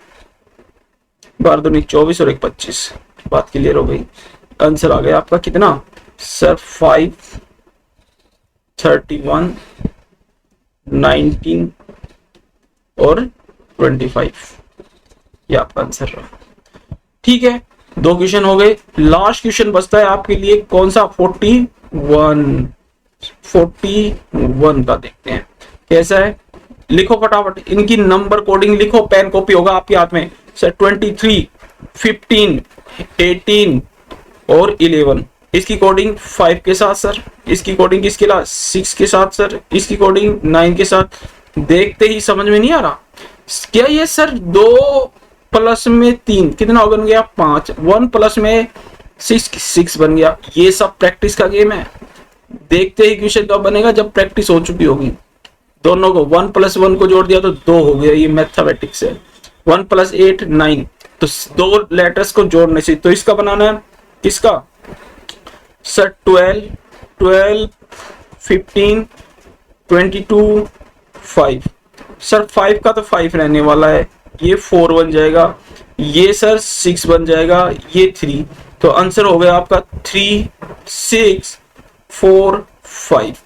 12 दूनी 24 और 1 25। बात क्लियर हो गई। आंसर आ गया आपका कितना सर 5 31 19 और 25, ये आपका आंसर रहा। ठीक है, 2 क्वेश्चन हो गए। लास्ट क्वेश्चन बचता है आपके लिए, कौन सा 41 का देखते हैं कैसा है। लिखो फटाफट, इनकी नंबर कोडिंग लिखो, पेन कॉपी होगा आपके हाथ में सर। 23 15 18 और 11, इसकी कोडिंग 5 के साथ सर, इसकी कोडिंग किसके साथ 6 के साथ सर, इसकी कोडिंग 9 के साथ। देखते ही समझ में नहीं आ रहा क्या ये सर 2 प्लस में 3 कितना बन गया 5, 1 प्लस में 6 बन गया। ये सब प्रैक्टिस का गेम है। देखते ही क्वेश्चन कब बनेगा, जब प्रैक्टिस हो चुकी होगी। दोनों को 1 + 1 को जोड़ दिया तो 2 हो गया, ये मैथमेटिक्स है। 1 + 8 9, तो 2 लेटर्स को जोड़ने से। तो इसका बनाना है किसका सर 12 15 22 5 सर 5 का तो 5 रहने वाला है, ये 4 बन जाएगा, ये सर 6 बन जाएगा, ये 3। तो आंसर हो गया आपका 3 6 4 5।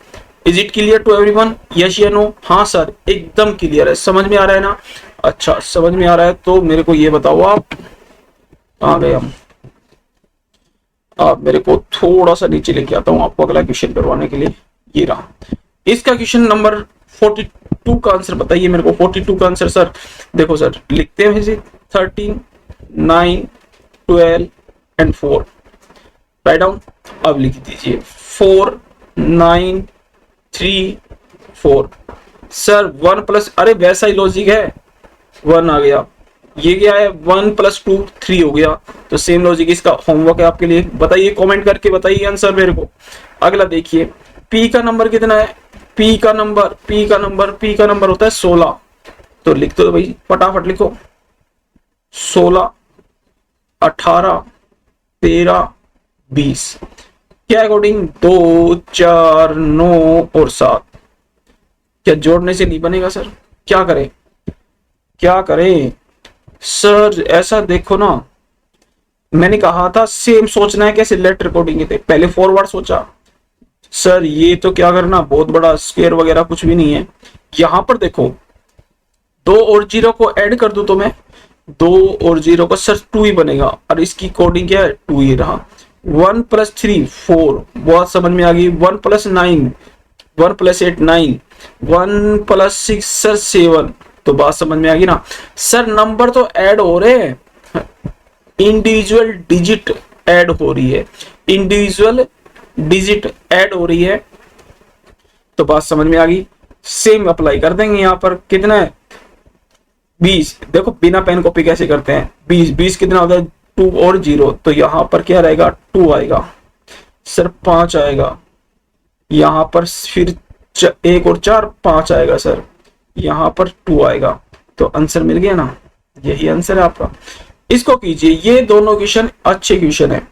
Is it clear to everyone, yes या नो। हाँ सर एकदम क्लियर है, समझ में आ रहा है ना। अच्छा समझ में आ रहा है तो मेरे को ये बताओ, आप आ गए हम, आप मेरे को थोड़ा सा नीचे लेके आता हूं आपको अगला क्वेश्चन करवाने के लिए। ये रहा इसका क्वेश्चन नंबर 42 का आंसर बताइए मेरे को। 42 का आंसर सर देखो सर, लिखते हैं इसे, 13, 9, 12 एंड 4। Write down. अब लिख दीजिए 4, 9, 3, 4। सर 1 प्लस, अरे वैसा ही लॉजिक है, 1 आ गया, ये क्या है 1 + 2 3 हो गया। तो सेम लॉजिक, इसका होमवर्क है आपके लिए, बताइए कमेंट करके बताइए आंसर मेरे को। अगला देखिए p का नंबर कितना है, p का नंबर होता है 16। तो लिख दो भाई, फटाफट लिखो 16, 18, 13, 20। क्या अकॉर्डिंग 2, 4, 9 और 7। क्या जोड़ने से नहीं बनेगा सर, क्या करें सर? ऐसा देखो ना, मैंने कहा था सेम सोचना है, कैसे लेटर कोडिंग थे, पहले फॉरवर्ड सोचा। सर ये तो क्या करना, बहुत बड़ा स्क्वायर वगैरह कुछ भी नहीं है। यहां पर देखो 2 और 0 को ऐड कर दूं तो मैं 2 और 0 का सर 2 ही बनेगा, और इसकी कोडिंग क्या है 2 ही रहा। 1 + 3 4, बहुत समझ में आ गई। 1 + 9, 1 + 8 9, 1 + 6 सर 7। तो बात समझ में आ गई ना सर, नंबर तो ऐड हो रहे हैं, इंडिविजुअल डिजिट ऐड हो रही है, इंडिविजुअल डिजिट ऐड हो रही है। तो बात समझ में आ गई, सेम अप्लाई कर देंगे। यहां पर कितना है 20, देखो बिना पेन कॉपी कैसे करते हैं, 20 कितना होता है 2 और 0, तो यहां पर क्या रहेगा 2 आएगा सर, 5 आएगा यहां पर, फिर 1 और 4 5 आएगा सर, यहां पर 2 आएगा। तो आंसर मिल गया ना, यही आंसर है आपका। इसको कीजिए, ये दोनों क्वेश्चन अच्छे क्वेश्चन है,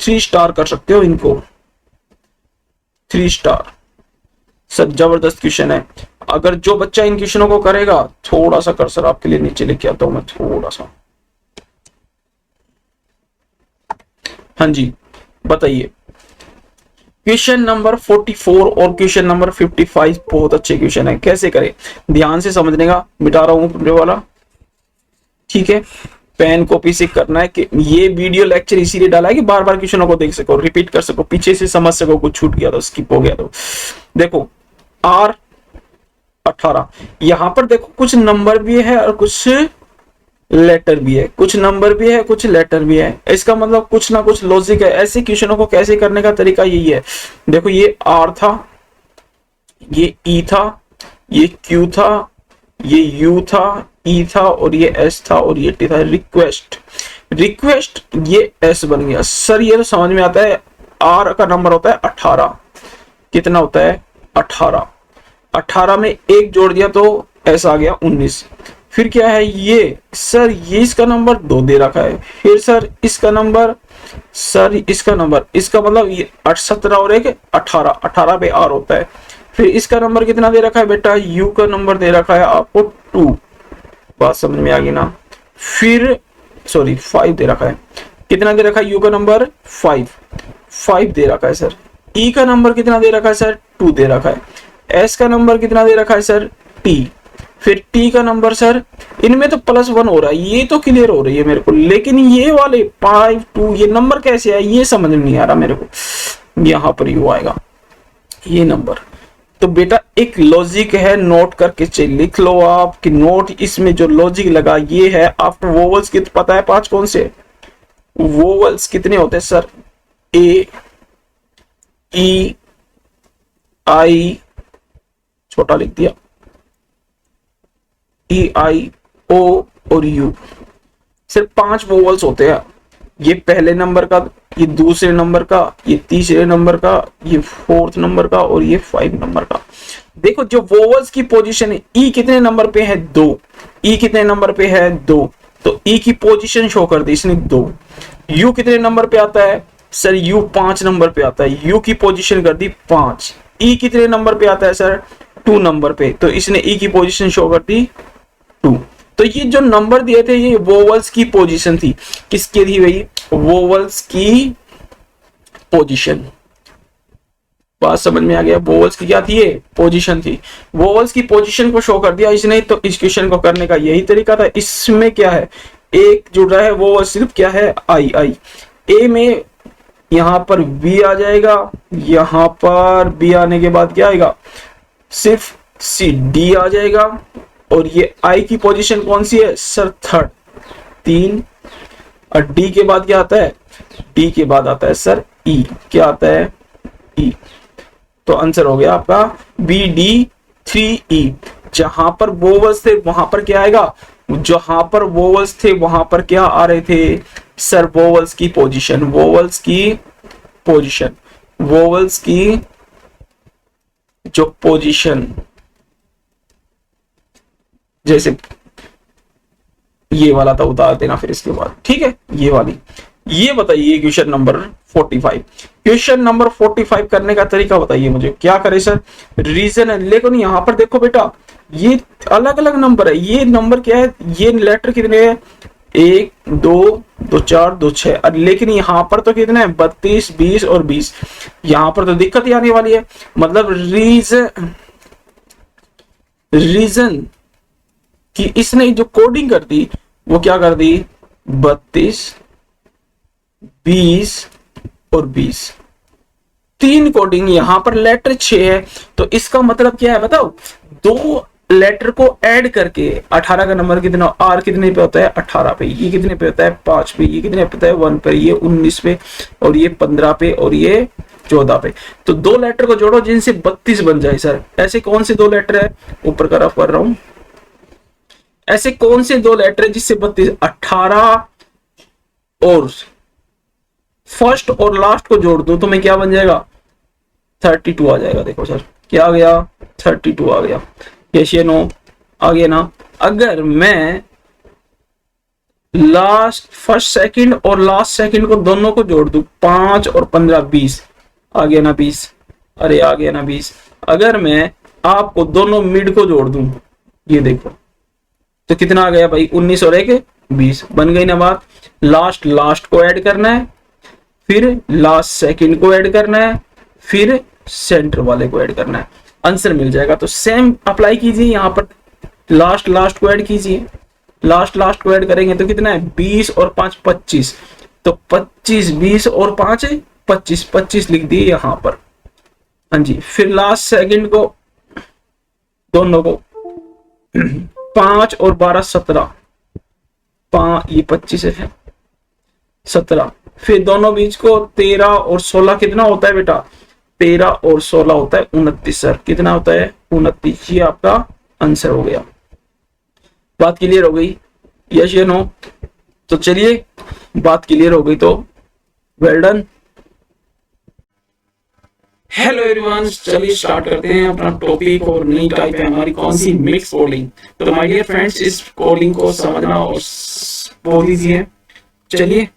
3 स्टार कर सकते हो इनको, 3 स्टार सर, जबरदस्त क्वेश्चन है। अगर जो बच्चा इन क्वेश्चनों को करेगा, थोड़ा सा कर्सर आपके लिए नीचे लेके आता हूं मैं, थोड़ा सा। हाँ जी बताइए, क्वेश्चन नंबर 44 और क्वेश्चन नंबर 55 बहुत अच्छे क्वेश्चन है, कैसे करें ध्यान से समझने का, मिटा रहा हूं पूरे वाला, ठीक है। पेन कॉपी से करना है कि ये वीडियो लेक्चर इसीलिए डाला है कि बार बार क्वेश्चनों को देख सको, रिपीट कर सको, पीछे से समझ सको, कुछ छूट गया तो स्किप हो गया तो। देखो R 18, यहां पर देखो कुछ नंबर भी है और कुछ लेटर भी है, कुछ नंबर भी है कुछ लेटर भी है, इसका मतलब कुछ ना कुछ लॉजिक है। ऐसे क्वेश्चनों को कैसे करने का तरीका यही है। देखो ये R था, ये E था, ये Q था, ये U था, E था, और ये S था, और ये T था। रिक्वेस्ट ये S बन गया सर, ये तो समझ में आता है। R का नंबर होता है 18, कितना होता है 18, 18 में 1 जोड़ दिया तो S आ गया 19। फिर क्या है ये सर, ये इसका नंबर 2 दे रखा है, फिर सर इसका नंबर, सर इसका नंबर, इसका मतलब ये 17 और 1 18, 18 पे R होता है। फिर इसका नंबर कितना दे रखा है बेटा, U का नंबर दे रखा है आपको 2, बात समझ में आ गई ना। फिर सॉरी 5 दे रखा है, कितना दे रखा है U का नंबर 5 दे रखा है सर। E का नंबर कितना दे रखा है सर 2 दे रखा है। S का नंबर कितना दे रखा है सर T। फिर T का नंबर सर, इनमें तो +1 हो रहा है, ये तो क्लियर हो रही है मेरे को, लेकिन ये वाले 5 2 ये नंबर कैसे आया ये समझ में नहीं आ रहा मेरे को। यहां पर U आएगा ये नंबर। तो बेटा एक लॉजिक है, नोट करके लिख लो आप कि नोट, इसमें जो लॉजिक लगा ये है। आपको वोवल्स कितने पता है, 5 कौन से वोवल्स कितने होते हैं सर, A E I, छोटा लिख दिया, E I O और U, सिर्फ 5 वोवल्स होते हैं। ये पहले नंबर का, ये दूसरे नंबर का, ये तीसरे नंबर का, ये 4th नंबर का, और ये 5 नंबर का। देखो जो वोवल्स की पोजीशन है, E कितने नंबर पे है 2, E कितने नंबर पे है 2, तो E की पोजीशन शो कर दी इसने 2। U कितने नंबर पे आता है सर, U 5 नंबर पे आता है, U की पोजीशन कर दी 5। E कितने नंबर पे आता है सर 2 नंबर पे, तो इसने E की पोजीशन शो कर दी 2। तो ये जो नंबर दिए थे ये वोवल्स की पोजीशन थी, किसकी थी भाई, वोवल्स की पोजीशन। बात समझ में आ गया, वोवल्स की क्या थी ये पोजीशन थी, वोवल्स की पोजीशन को शो कर दिया इसने। तो इस क्वेश्चन को करने का यही तरीका था। इसमें क्या है, एक जुड़ रहा है वो सिर्फ क्या है आई। ए में यहां पर बी आ जाएगा, यहां पर बी आने के बाद क्या आएगा, सिर्फ सी डी आ जाएगा, और ये आई की पोजीशन कौन सी है सर 3rd, 3, और डी के बाद क्या आता है, डी के बाद आता है सर ई, क्या आता है ई। तो आंसर हो गया आपका BD3E। जहां पर वोवल्स थे वहां पर क्या आएगा, जहां पर वोवल्स थे वहां पर क्या आ रहे थे सर, वोवल्स की पोजीशन, वोवल्स की पोजीशन, वोवल्स की जो पोजीशन, जैसे ये वाला था उतार देना फिर इसके बाद, ठीक है, ये वाली। ये बताइए क्वेश्चन नंबर 45, क्वेश्चन नंबर 45 करने का तरीका बताइए मुझे, क्या करे सर, रीजन है, लेकिन यहाँ पर देखो बेटा ये अलग अलग नंबर है, ये नंबर क्या है, ये लेटर कितने हैं, 1 2 2 4 2 6, लेकिन यहाँ पर तो कितने हैं 32 20 और 20, यहाँ पर तो दिक्कत ही आने वाली है। मतलब रीजन कि इसने जो कोडिंग कर दी वो क्या कर दी, 32 20 और 20, 3 कोडिंग, यहां पर लेटर 6 है, तो इसका मतलब क्या है बताओ, 2 लेटर को ऐड करके 18 का नंबर कितना, आर कितने पे होता है 18 पे, ये कितने पे होता है 5 पे, ये कितने पे होता है 1 पे, ये 19 पे, और ये 15 पे, और ये 14 पे। तो 2 लेटर को जोड़ो जिनसे 32 बन जाए सर, ऐसे कौन से 2 लेटर है, ऊपर का रफ कर रहा हूं, ऐसे कौन से 2 लेटर है जिससे 32, 18 और फर्स्ट और लास्ट को जोड़ दो तो मैं क्या बन जाएगा 32 आ जाएगा। देखो सर क्या आ गया 32 आ गया, यस या नो आ गया ना। अगर मैं लास्ट फर्स्ट सेकंड और लास्ट सेकंड को दोनों को जोड़ दूं, 5 और 15 20 आ गया ना 20, अरे आ गया ना 20। अगर मैं आपको दोनों मिड को जोड़ दूं, ये देखो तो कितना आ गया भाई 19 और 1 20, बन गई ना बात। लास्ट को ऐड करना है, फिर लास्ट सेकंड को ऐड करना है, फिर सेंटर वाले को ऐड करना है, आंसर मिल जाएगा। तो सेम अप्लाई कीजिए यहाँ पर, लास्ट को ऐड कीजिए, लास्ट को ऐड करेंगे तो कितना है 20 और 5 25, तो 25 20 और 5 25 लिख दिए यहाँ पर, हाँ जी। फिर लास्ट सेकंड को दोनों को 5 और 12 17, ये 25 है 17, फिर दोनों बीच को 13 और 16 कितना होता है बेटा, 13 और 16 होता है 29 सर, कितना होता है 29, ये आपका आंसर हो गया। बात क्लियर हो गई, यस या नो। तो चलिए बात क्लियर हो गई तो वेल डन। हेलो एवरीवन, चलिए स्टार्ट करते हैं अपना टॉपिक, और नई टाइप है हमारी कौन सी, मिक्स कोडिंग। तो माय डियर फ्रेंड्स इस कोडिंग को समझना और बोल दीजिए। चलिए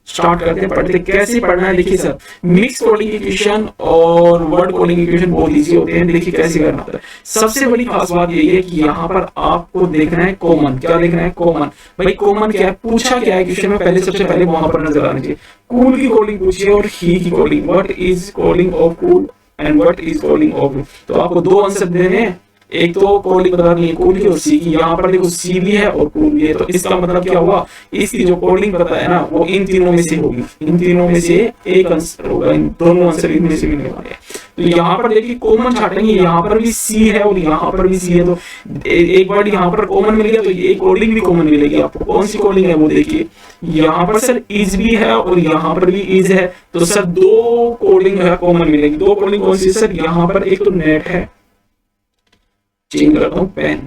स्टार्ट करते हैं, पढ़ते कैसे पढ़ना है। देखिए सर, मिक्स कोडिंग इक्वेशन और वर्ड कोडिंग इक्वेशन बहुत इजी होते हैं, देखिए कैसे करना होता है। सबसे बड़ी खास बात यही है कि यहाँ पर आपको देखना है कॉमन, क्या देखना है कॉमन। भाई कॉमन क्या है, पूछा क्या है क्वेश्चन में, पहले सबसे पहले वहां पर नजर आनी चाहिए। कूल की कोडिंग पूछिए और ही की coding, what is coding of cool and what is coding of. तो आपको 2 आंसर देने हैं, एक तो कोडिंग बतानी है कूल की और सी की। यहाँ पर देखो सी भी है और कूल भी है, तो इसका मतलब क्या हुआ, इसकी जो कोडिंग पता है ना वो इन तीनों में से होगी, इन तीनों में से एक आंसर होगा, इन दोनों आंसर इनमें से मिलने वाले हैं। तो यहाँ पर देखिए कॉमन छाटेंगे, यहाँ पर भी सी है और यहाँ पर भी सी है, तो एक वर्ड यहाँ पर कॉमन मिल गया तो ये कोडिंग भी कॉमन मिलेगी आपको। कौन सी कोडिंग है वो देखिए, यहाँ पर सर इज भी है और यहाँ पर भी इज है, तो सर 2 कोडिंग है कॉमन मिलेगी। 2 कोडिंग कौन सी सर, यहाँ पर एक तो नेट है, चेंज करता हूं पेन,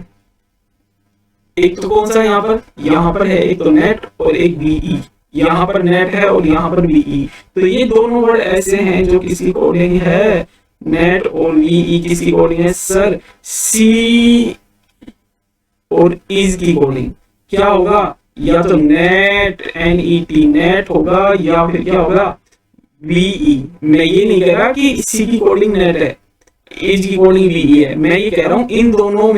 एक तो कौन सा यहाँ पर है एक तो नेट और एक बीई, यहाँ पर नेट है और यहाँ पर बीई। तो ये दोनों वर्ड ऐसे हैं जो किसकी कोडिंग है, नेट और बीई किसकी कोडिंग है सर, सी और इज की कोडिंग। क्या होगा, या तो नेट NET नेट होगा, या फिर क्या होगा बीई। मैं ये नहीं कह रहा कि सी की कोडिंग नेट है इज की कोडिंग बीई है, मैं ये कह रहा हूं इन दोनों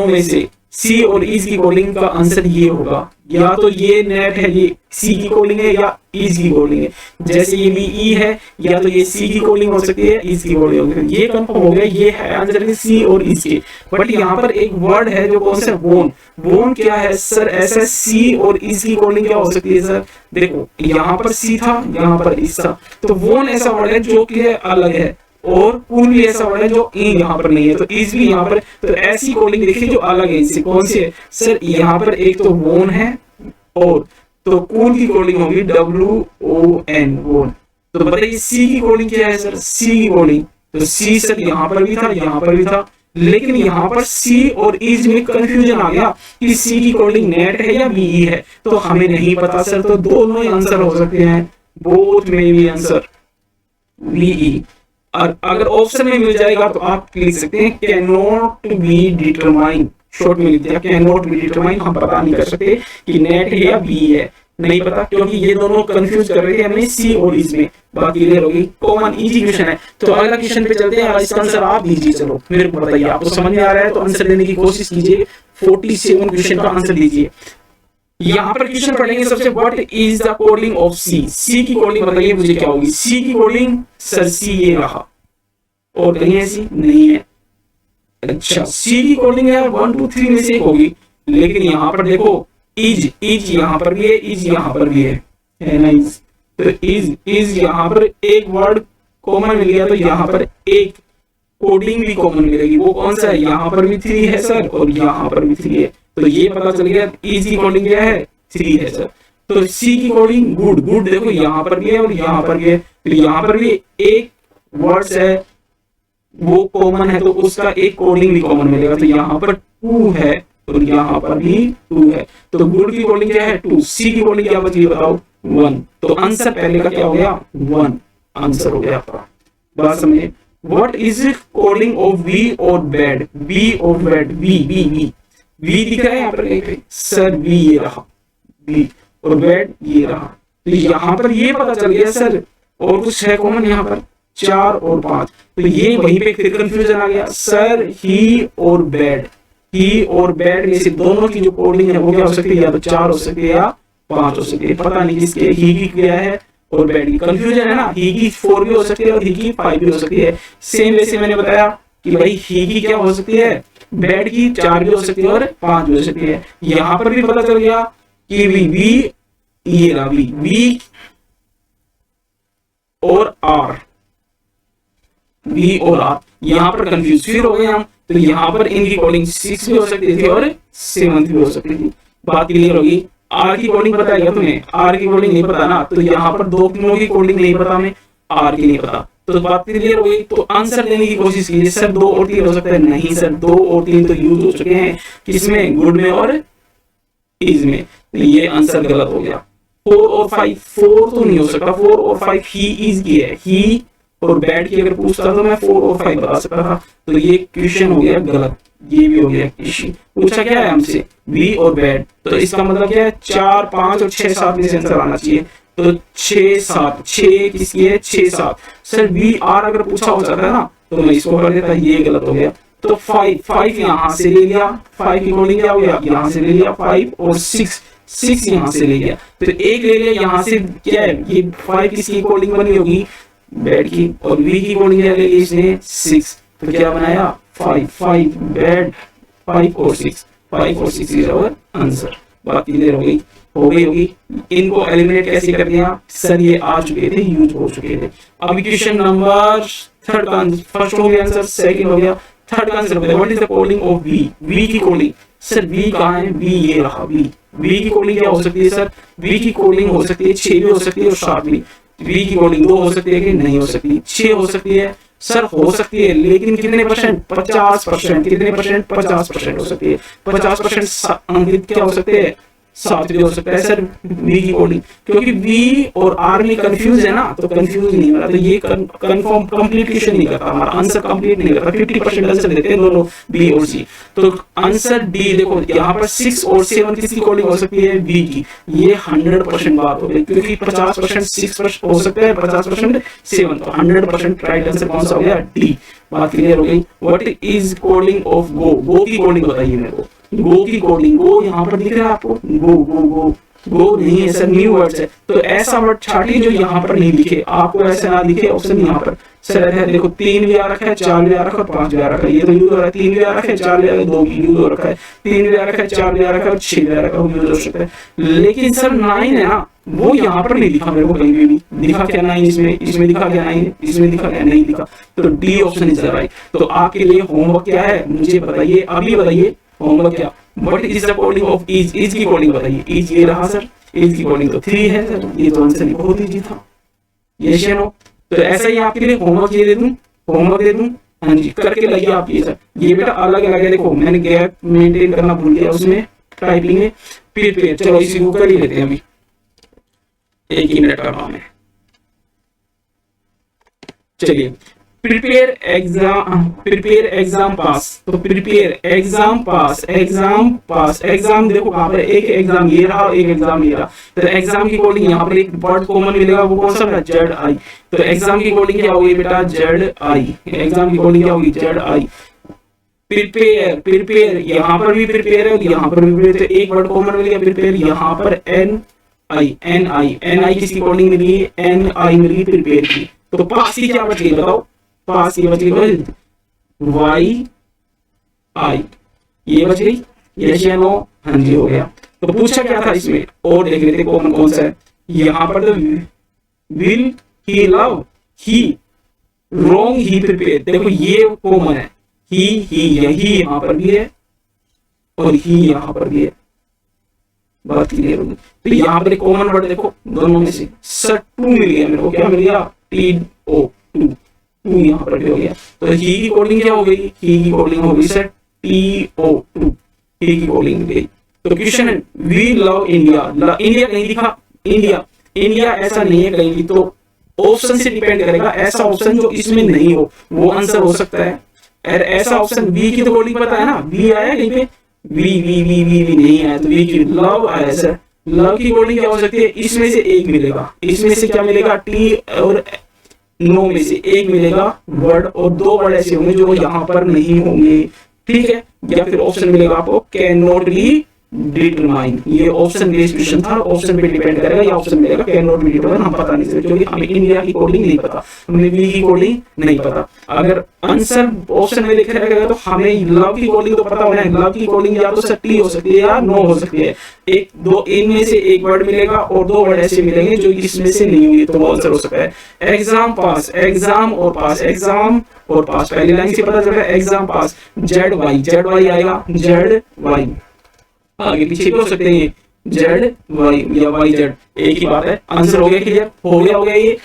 में से सी और इज की कोडिंग का आंसर ये होगा, या तो ये नेट है ये सी की कोडिंग है या इज की कोडिंग है। जैसे ये बीई है, या तो ये सी की कोडिंग हो सकती है इज की कोडिंग हो सकती है। ये कंफर्म हो गया, ये है आंसर सी और इज के। बट यहाँ पर एक वर्ड है जो कौन सा, वोन क्या है सर, ऐसा सी और इज की कोडिंग क्या हो सकती है सर, देखो यहाँ पर सी था यहाँ पर इज था, तो वोन ऐसा वर्ड है जो कि अलग है,
और कूल भी ऐसा वर्ड है जो यहाँ पर नहीं है, तो इज भी यहाँ पर, तो ऐसी कोडिंग देखिए जो अलग है इससे। कौन सी है सर, यहाँ पर एक तो वोन है, और तो कूल की कोडिंग होगी WON, वोन। तो बताइए सी की कोडिंग क्या है सर, सी की कोडिंग, तो सी सर यहाँ पर भी था, यहाँ पर भी था, लेकिन यहाँ पर सी और इज में कंफ्यूजन आ गया कि सी की कोडिंग नेट है या वीई है, तो हमें नहीं पता सर, तो दोनों ही आंसर हो सकते हैं, बोथ में भी आंसर वीई। और अगर ऑप्शन में मिल जाएगा तो आप लिख सकते हैं can not be determine, short में लिख दिया कैन नॉट बी डिटरमाइन, हम पता नहीं कर सकते कि नेट है या वी है, नहीं पता, क्योंकि ये दोनों कंफ्यूज कर रहे थे हमें सी और इज में। बाकी क्लियर होगी, कॉमन इजी क्वेश्चन है। तो अगला क्वेश्चन पे चलते हैं और इसका आंसर आप दीजिए, चलो मेरे को बताइए, आपको समझ में आ रहा है तो आंसर देने की कोशिश कीजिए, 47 क्वेश्चन का आंसर दीजिए। यहाँ पर क्वेश्चन पढ़ेंगे सबसे, what is the coding of C, C की कोडिंग बताइए मुझे क्या होगी, सी की कोडिंग सर सी ये रहा, और कहीं ऐसी नहीं है। अच्छा सी की कोडिंग है 1 2 3 में से एक होगी, लेकिन यहाँ पर देखो इज यहाँ पर भी है, इज यहाँ पर भी है नाइस, तो इज यहाँ पर एक वर्ड कॉमन मिल गया, तो यहाँ पर एक कोडिंग भी कॉमन मिलेगी, वो कौन सा है, यहाँ पर भी 3 है सर, और यहाँ पर भी 3 है, तो ये पता चल गया इज की कोडिंग क्या है, 3 है सर। तो सी की कोडिंग गुड देखो यहाँ पर भी है और यहाँ पर भी है, तो यहाँ पर भी एक वर्ड्स है वो कॉमन है, तो उसका एक कोडिंग भी कॉमन मिलेगा, तो यहाँ पर 2 है और यहाँ पर भी 2 है, तो गुड की कोडिंग क्या है 2, सी की कोडिंग क्या बची बताओ 1, तो आंसर पहले का क्या हो गया 1, आंसर हो गया आपका। बात समझे, what is coding of we are bad, we are bad, we दिख रहा है यहाँ पर कहीं पे सर, वी ये रहा वी, और बैड ये रहा, तो यहाँ पर ये पता चल गया सर, और कुछ है कॉमन यहाँ पर 4 और 5, तो ये वहीं पे फिर कंफ्यूजन आ गया सर, ही और बैड, ही और बैड में से दोनों की जो कोडिंग है वो क्या हो सकती है, या तो 4 हो सकती है या 5 हो सकती है, पता नहीं किसके ही की क्या है और बैड की, कंफ्यूजन है ना, ही की 4 भी हो सकती है और ही की 5 भी हो सकती है। सेम वैसे मैंने बताया कि भाई ही की क्या हो सकती है, बैड की 4 भी हो सकती है और 5 भी हो सकती है। यहाँ पर भी पता चल गया कि वी ये रहा वी और आर, वी और आर, यहाँ पर कंफ्यूज फिर हो गए हम, तो यहाँ पर इनकी कोडिंग 6 भी हो सकती थी और 7 भी हो सकती थी। बात क्लियर होगी। आर की कोडिंग पता है तुम्हें, आर की कोडिंग नहीं पता ना, तो यहाँ पर 2 तीनों की कोडिंग नहीं पता हमें, आर की नहीं पता, तो बात क्लियर हो गई। तो आंसर देने की कोशिश कीजिए, सर 2 और 3 हो सकता है, नहीं सर 2 और 3 तो यूज हो चुके हैं किसमें, गुड में और इज में, तो ये आंसर गलत हो गया। 4 और 5, 4 तो नहीं हो सकता, 4 और 5 ही इज की है, ही और बैड की अगर पूछता तो मैं 4 और 5 बता सकता था, तो ये क्वेश्चन हो गया गलत, ये भी हो गया क्वेश्चन। पूछा क्या है हमसे, वी और बैड, तो इसका मतलब क्या है 4 5 और 6 7 में से आंसर आना चाहिए, तो 6 7, 6 किसकी है 6 7, सर वी आर अगर पूछा हो जाता है ना तो मैं इसको कर देता, ये गलत हो गया। तो 5 यहाँ से ले लिया, 5 की कोडिंग क्या हो गया, यहाँ से ले लिया 5 और 6 यहाँ से ले लिया, तो एक ले लिया यहाँ से, क्या है ये 5 किसकी कोडिंग बनी होगी, बैड की, और वी की कोडिंग क्या ले ली इसने 6, तो क्या बनाया 5 बैड 5 और 6 इज आवर आंसर। बात क्लियर हो गई होगी। इनको एलिमिनेट कैसे कर दिया सर, ये आ चुके थे, यूज हो चुके थे। अब क्वेश्चन नंबर 3 का फर्स्ट हो गया आंसर, सेकंड हो गया, थर्ड का आंसर बताइए, what is the coding of we की कोडिंग, सर वी कहाँ है, वी ये रहा वी की कोडिंग क्या हो सकती है सर, वी की कोडिंग हो सकती है 6 भी हो सकती है और 7 भी, वी की कोडिंग 2 हो सकती है कि नहीं हो सकती, 6 हो सकती है सर, हो सकती है लेकिन कितने परसेंट, 50%, कितने परसेंट 50% हो सकती है, 50% क्या हो सकते हैं 7 भी हो सकता है सर वी की कोडिंग, क्योंकि वी और आर में कंफ्यूज है ना, तो कंफ्यूज नहीं हो रहा, तो ये कंफर्म कंप्लीटेशन नहीं करता, हमारा आंसर कंप्लीट नहीं करता, 50% आंसर देते हैं दोनों बी और सी, तो आंसर डी। देखो यहाँ पर 6 और 7 किसकी कोडिंग हो सकती है, वी की, ये 100% बात हो गई, क्योंकि 50% 6% हो सकता है, 50% 7, तो 100% राइट आंसर कौन सा हो गया, डी। बात क्लियर हो गई। What is coding of go की कोडिंग बताइए मेरे को, गो की कोडिंग, गो यहाँ पर दिख रहा है आपको, गो गो नहीं है सर, न्यू वर्ड्स है। तो ऐसा वर्ड छाटिए जो यहाँ पर नहीं लिखे, आपको ऐसा ना दिखे ऑप्शन यहाँ पर। सर है देखो 3 भी आ रखा है, 4 भी आ रखा है, 5 भी आ रखा है, ये तो यूज हो रहा है। 3 भी आ रखा है, 4 भी आ रखा है, 2 भी यूज हो रखा है, 3 भी आ रखा है, 4 भी आ रखा है, 6 भी आ रखा है, यूज हो सकता है। लेकिन सर 9 है ना, वो यहाँ पर नहीं दिखा मेरे को कहीं भी। दिखा क्या 9 इसमें, इसमें दिखा क्या 9, इसमें दिखा क्या, नहीं दिखा। तो D option is the right. तो आपके लिए होमवर्क क्या है मुझे बताइए, अभी बताइए होमवर्क क्या। What is the coding of is, is की कोडिंग बताइए। इज ये रहा सर, इज की कोडिंग तो 3 है सर, ये तो आंसर बहुत इजी था। यस या नो। तो ऐसा ही आपके लिए होमवर्क ये दे दूं, होमवर्क दे दूं, हाँ जी करके लाइए आप ये सर। ये बेटा अलग अलग है, देखो मैंने गैप मेंटेन करना भूल गया उसमें टाइपिंग में। फिर चलो इसी को कर ही लेते हैं अभी, 1 ही मिनट का काम है। चलिए प्रिपेयर एग्जाम पास। तो prepare exam pass, exam pass, exam देखो कहां पर, एक एग्जाम ये रहा, एक एग्जाम ये रहा। तो एग्जाम की कोडिंग यहाँ पर एक वर्ड कॉमन मिलेगा, वो कौन सा बेटा, जेड आई। तो एग्जाम की कोडिंग क्या होगी बेटा, जेड आई। एग्जाम की कोडिंग क्या होगी, जेड आई। प्रिपेयर, प्रिपेयर यहाँ पर भी प्रिपेयर है और यहाँ पर भी प्रिपेयर, तो एक वर्ड कॉमन मिल गया प्रिपेयर। यहाँ पर एन आई, एन आई, एन आई किसकी कोडिंग मिली है, एन आई मिली प्रिपेयर की। तो पास की क्या बच गई बताओ, पास की बच गई वाई आई, ये बच गई। यस या नो, हाँ जी हो गया। तो पूछा क्या था इसमें, और देख लेते कौन कौन सा है। यहाँ पर तो will he love, he wrong, he prepare, देखो ये कॉमन है, ही यही यहाँ पर भी है और ही यहाँ पर भी है। बात क्लियर होगी। तो यहाँ पर एक कॉमन वर्ड देखो दोनों में से, सर 2 मिल गया मेरे को, क्या मिल गया, टी ओ 2, 2 यहाँ पर भी हो गया। तो ही की कोडिंग क्या हो गई, ही की कोडिंग हो गई सर टी ओ 2, ही की कोडिंग हो गई। तो क्वेश्चन है वी लव इंडिया, इंडिया कहीं दिखा, इंडिया, इंडिया ऐसा नहीं है कहीं भी। तो ऑप्शन से डिपेंड करेगा, ऐसा ऑप्शन जो इसमें नहीं हो वो आंसर हो सकता है। और ऐसा ऑप्शन वी की तो कोडिंग पता है ना, वी आया कहीं पे, we we we we we नहीं आया, तो वी की लव आया सर। लव की कोडिंग क्या हो सकती है, इसमें से एक मिलेगा, इसमें से क्या मिलेगा, टी और नो में से एक मिलेगा वर्ड, और 2 वर्ड ऐसे होंगे जो यहाँ पर नहीं होंगे, ठीक है। या फिर ऑप्शन मिलेगा आपको कैन नॉट बी डिटरमाइन, ये ऑप्शन बेस्ड क्वेश्चन था, ऑप्शन पे डिपेंड करेगा, या ऑप्शन मिलेगा कैन नॉट बी डिटरमाइन, हम पता नहीं सकते क्योंकि हमें इंडिया की कोडिंग नहीं पता, हमें वी की कोडिंग नहीं पता। अगर आंसर ऑप्शन में लिखा रहेगा तो हमें लव की कोडिंग तो पता होना है। लव की कोडिंग या तो सट्टी हो सकती है या नो हो सकती है, एक दो इनमें से एक वर्ड मिलेगा और 2 वर्ड ऐसे मिलेंगे जो इसमें से नहीं होंगे, तो वो आंसर हो सकता है एग्जाम पास, एग्जाम और पास, एग्जाम और पास, पहली लाइन से पता चल रहा है एग्जाम पास, जेड वाई आएगा, जेड वाई, आगे पीछे भी हो सकते हैं जेड वाई या वाई जेड, एक ही बात है। आंसर हो गया क्लियर, हो गया ये।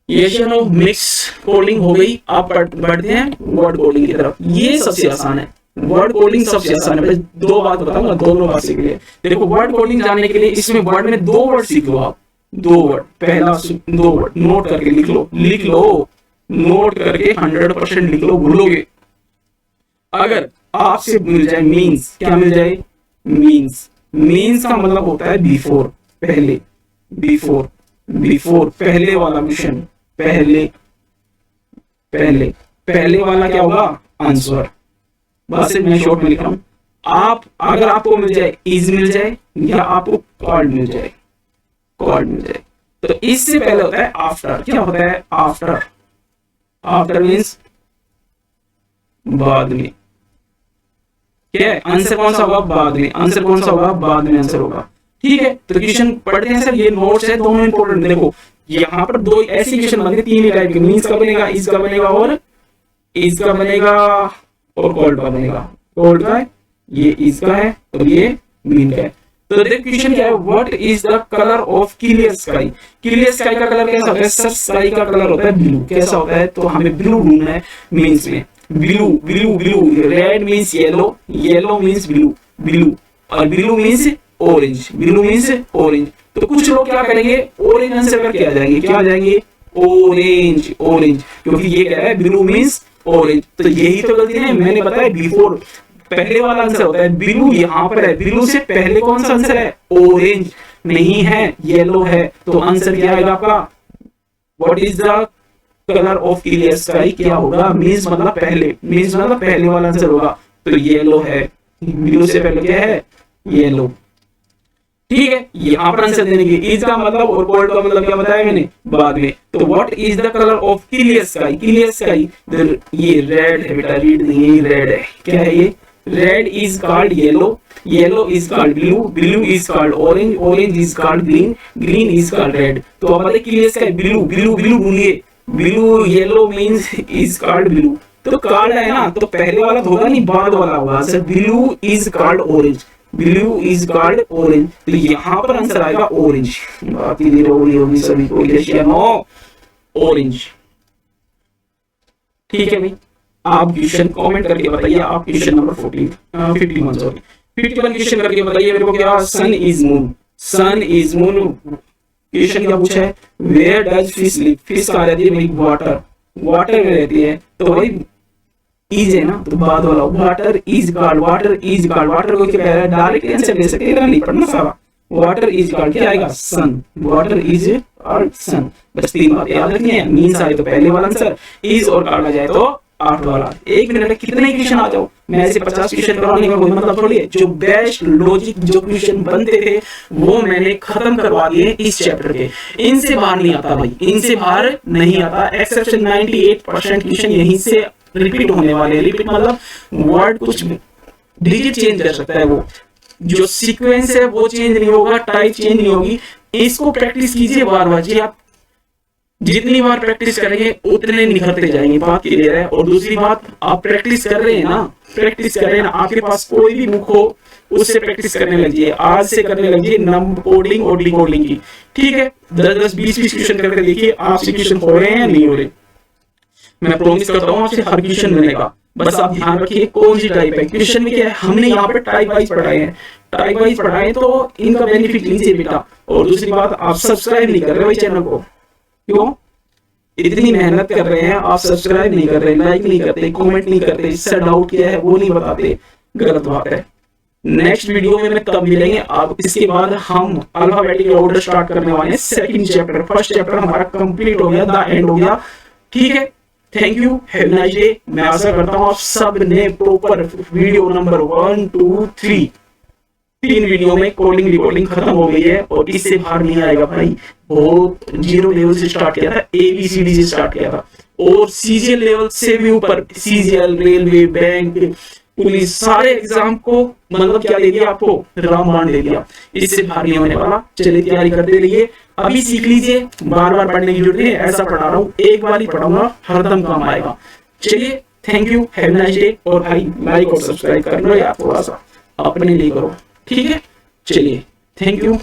यस या नो, मिक्स कोडिंग हो गई। आप बढ़ते हैं वर्ड कोडिंग की तरफ, ये सबसे आसान है, वर्ड कोडिंग सबसे आसान है। 2 बात बताऊंगा, दोनों बात सीख लिए। देखो वर्ड कोडिंग जानने के लिए इसमें वर्ड में 2 वर्ड सीख लो आप, 2 वर्ड, पहला 2 वर्ड नोट करके लिख लो, नोट करके 100% लिख लो, भूलोगे। अगर आपसे मिल जाए मीन्स, क्या मिल जाए, मीन्स का मतलब होता है बिफोर, पहले, बिफोर पहले वाला मिशन, पहले वाला क्या होगा, आंसर। बस मैं शॉर्ट में लिख रहा हूं। आप अगर आपको मिल जाए इज मिल जाए या आपको कॉल्ड मिल जाए, तो इससे पहले होता है आफ्टर। क्या होता है आफ्टर मीन्स बाद में। क्या है आंसर कौन सा होगा, बाद में। आंसर कौन सा होगा, बाद में आंसर होगा, ठीक है। तो क्वेश्चन पढ़ते हैं सर, ये नोट्स है दोनों इंपॉर्टेंट। देखो यहाँ पर 2 ऐसे क्वेश्चन बनते हैं, 3 ही टाइप के, मीन्स का बनेगा, इज का बनेगा और इज का बनेगा और कॉल्ड का बनेगा। कॉल्ड का है, ये इज का है और ये मीन का है। तो देखो क्वेश्चन क्या है, what is the colour of clear sky. Clear sky का कलर कैसा होता है सर, स्काई का कलर होता है ब्लू। कैसा होता है, तो हमें ब्लू ढूंढना है मीन्स में। Blue, red means yellow means blue, और ब्लू मीन्स ऑरेंज, तो कुछ लोग क्या करेंगे, ऑरेंज आंसर करके आ जाएंगे, क्या आ जाएंगे, ऑरेंज, क्योंकि ये कह रहा है ब्लू मीन्स ऑरेंज। तो यही तो गलती है, मैंने बताया बिफोर पहले वाला आंसर होता है ब्लू, यहाँ पर है ब्लू से पहले कौन सा आंसर है, ऑरेंज नहीं है, येलो है। तो आंसर क्या आएगा आपका, what is the colour of clear sky, क्या होगा, मीन्स मतलब पहले वाला आंसर होगा। तो येलो है, ब्लू से पहले क्या है, येलो, ठीक है, यहाँ पर आंसर देने के इज का मतलब और कोल्ड का मतलब क्या बताया मैंने बाद में। तो what is the colour of clear sky, clear sky, ये रेड है बेटा, रीड नहीं, ये रेड है, क्या है ये, red is called yellow, yellow is called blue, blue is called orange, orange is called green, green is called red. तो अब clear sky blue, blue blue बोलिए, blue yellow means is called blue, तो called है ना, तो पहले वाला तो होगा नहीं, बाद वाला होगा sir, blue is called orange, blue is called orange, तो यहाँ पर आंसर आएगा ऑरेंज। बात क्लियर हो रही होगी सभी को, यस या नो, ऑरेंज। ठीक है भाई, आप क्वेश्चन कमेंट करके बताइए, आप क्वेश्चन नंबर 51 सॉरी 51 क्वेश्चन करके बताइए मेरे को, क्या sun is moon, sun is moon. Question क्या पूछा है, where does fish live, fish कहाँ रहती है भाई, वाटर, वाटर में रहती है, तो भाई इज है ना, तो बाद वाला water is called, water is called, water को क्या कह रहा है, डायरेक्ट आंसर दे सकते हैं, नहीं पढ़ना सारा, वाटर इज कॉल्ड क्या आएगा, सन, वाटर इज कॉल्ड सन। बस 3 बात याद रखनी है, मींस आए तो पहले वाला आंसर, इज और कॉल्ड आ जाए तो 8 वाला। 1 मिनट में कितने क्वेश्चन आ जाओ, मैं ऐसे 50 क्वेश्चन करवाने का कोई मतलब थोड़ी है। जो बेस्ट लॉजिक जो क्वेश्चन बनते थे वो मैंने खत्म करवा दिए इस चैप्टर के, इनसे बाहर नहीं आता भाई, इनसे बाहर नहीं आता। एक्सेप्शन 98% क्वेश्चन यहीं से रिपीट होने वाले हैं, रिपीट मतलब वर्ड कुछ डिजिट चेंज कर सकता है, वो जो सीक्वेंस है वो चेंज नहीं होगा, टाइप चेंज नहीं होगी। इसको प्रैक्टिस कीजिए बार बार जी, आप जितनी बार प्रैक्टिस करेंगे उतने निखरते जाएंगे, बात क्लियर है। और दूसरी बात, आप प्रैक्टिस कर रहे हैं ना, प्रैक्टिस कर रहे हैं ना, आपके पास कोई भी बुक हो उससे प्रैक्टिस करने लगिए, आज से करने लगिए नंबर कोडिंग और डिकोडिंग की, ठीक है। 10-10, 20-20 क्वेश्चन करके देखिए आपसे क्वेश्चन हो रहे हैं या नहीं हो रहे। मैं प्रॉमिस करता हूँ आपसे हर क्वेश्चन बनेगा, बस आप ध्यान रखिए कौन सी टाइप है। क्वेश्चन में क्या है, हमने यहाँ पे टाइप वाइज पढ़ाए हैं, टाइप वाइज पढ़ाए तो इनका बेनिफिट लीजिए बेटा। और दूसरी बात, आप सब्सक्राइब नहीं कर रहे भाई चैनल को, क्यों, इतनी मेहनत कर रहे हैं, आप सब्सक्राइब नहीं कर रहे, लाइक नहीं करते, कमेंट नहीं करते, इससे डाउट क्या है वो नहीं बताते, गलत बात है। नेक्स्ट वीडियो में मैं तब मिलेंगे आप, इसके बाद हम अल्फाबेटिक ऑर्डर स्टार्ट करने वाले हैं। सेकंड चैप्टर, फर्स्ट चैप्टर हमारा कंप्लीट हो गया, द एंड हो गया, ठीक है। Thank you, have a nice day. मैं आशा करता हूँ आप सब ने प्रॉपर वीडियो नंबर 1, 2, 3 3 वीडियो में कोडिंग रिकॉर्डिंग खत्म हो गई है और इससे बाहर नहीं आएगा भाई। बहुत 0 लेवल से स्टार्ट किया था, ABCD से स्टार्ट किया था और CGL लेवल से भी ऊपर, CGL, रेलवे, बैंक, पुलिस, सारे एग्जाम को मतलब क्या दे दिया आपको, रामबाण दे दिया। इससे बाहर नहीं होने वाला, चलिए तैयारी करते रहिए, अभी सीख लीजिए, बार बार पढ़ने की जरूरत नहीं है, ऐसा पढ़ा रहा हूँ, एक बार ही पढ़ाऊंगा, हरदम काम आएगा। चलिए, thank you, have a nice day. और भाई लाइक और सब्सक्राइब कर लो यार, थोड़ा सा अपने लिए करो, ठीक है। चलिए, थैंक यू।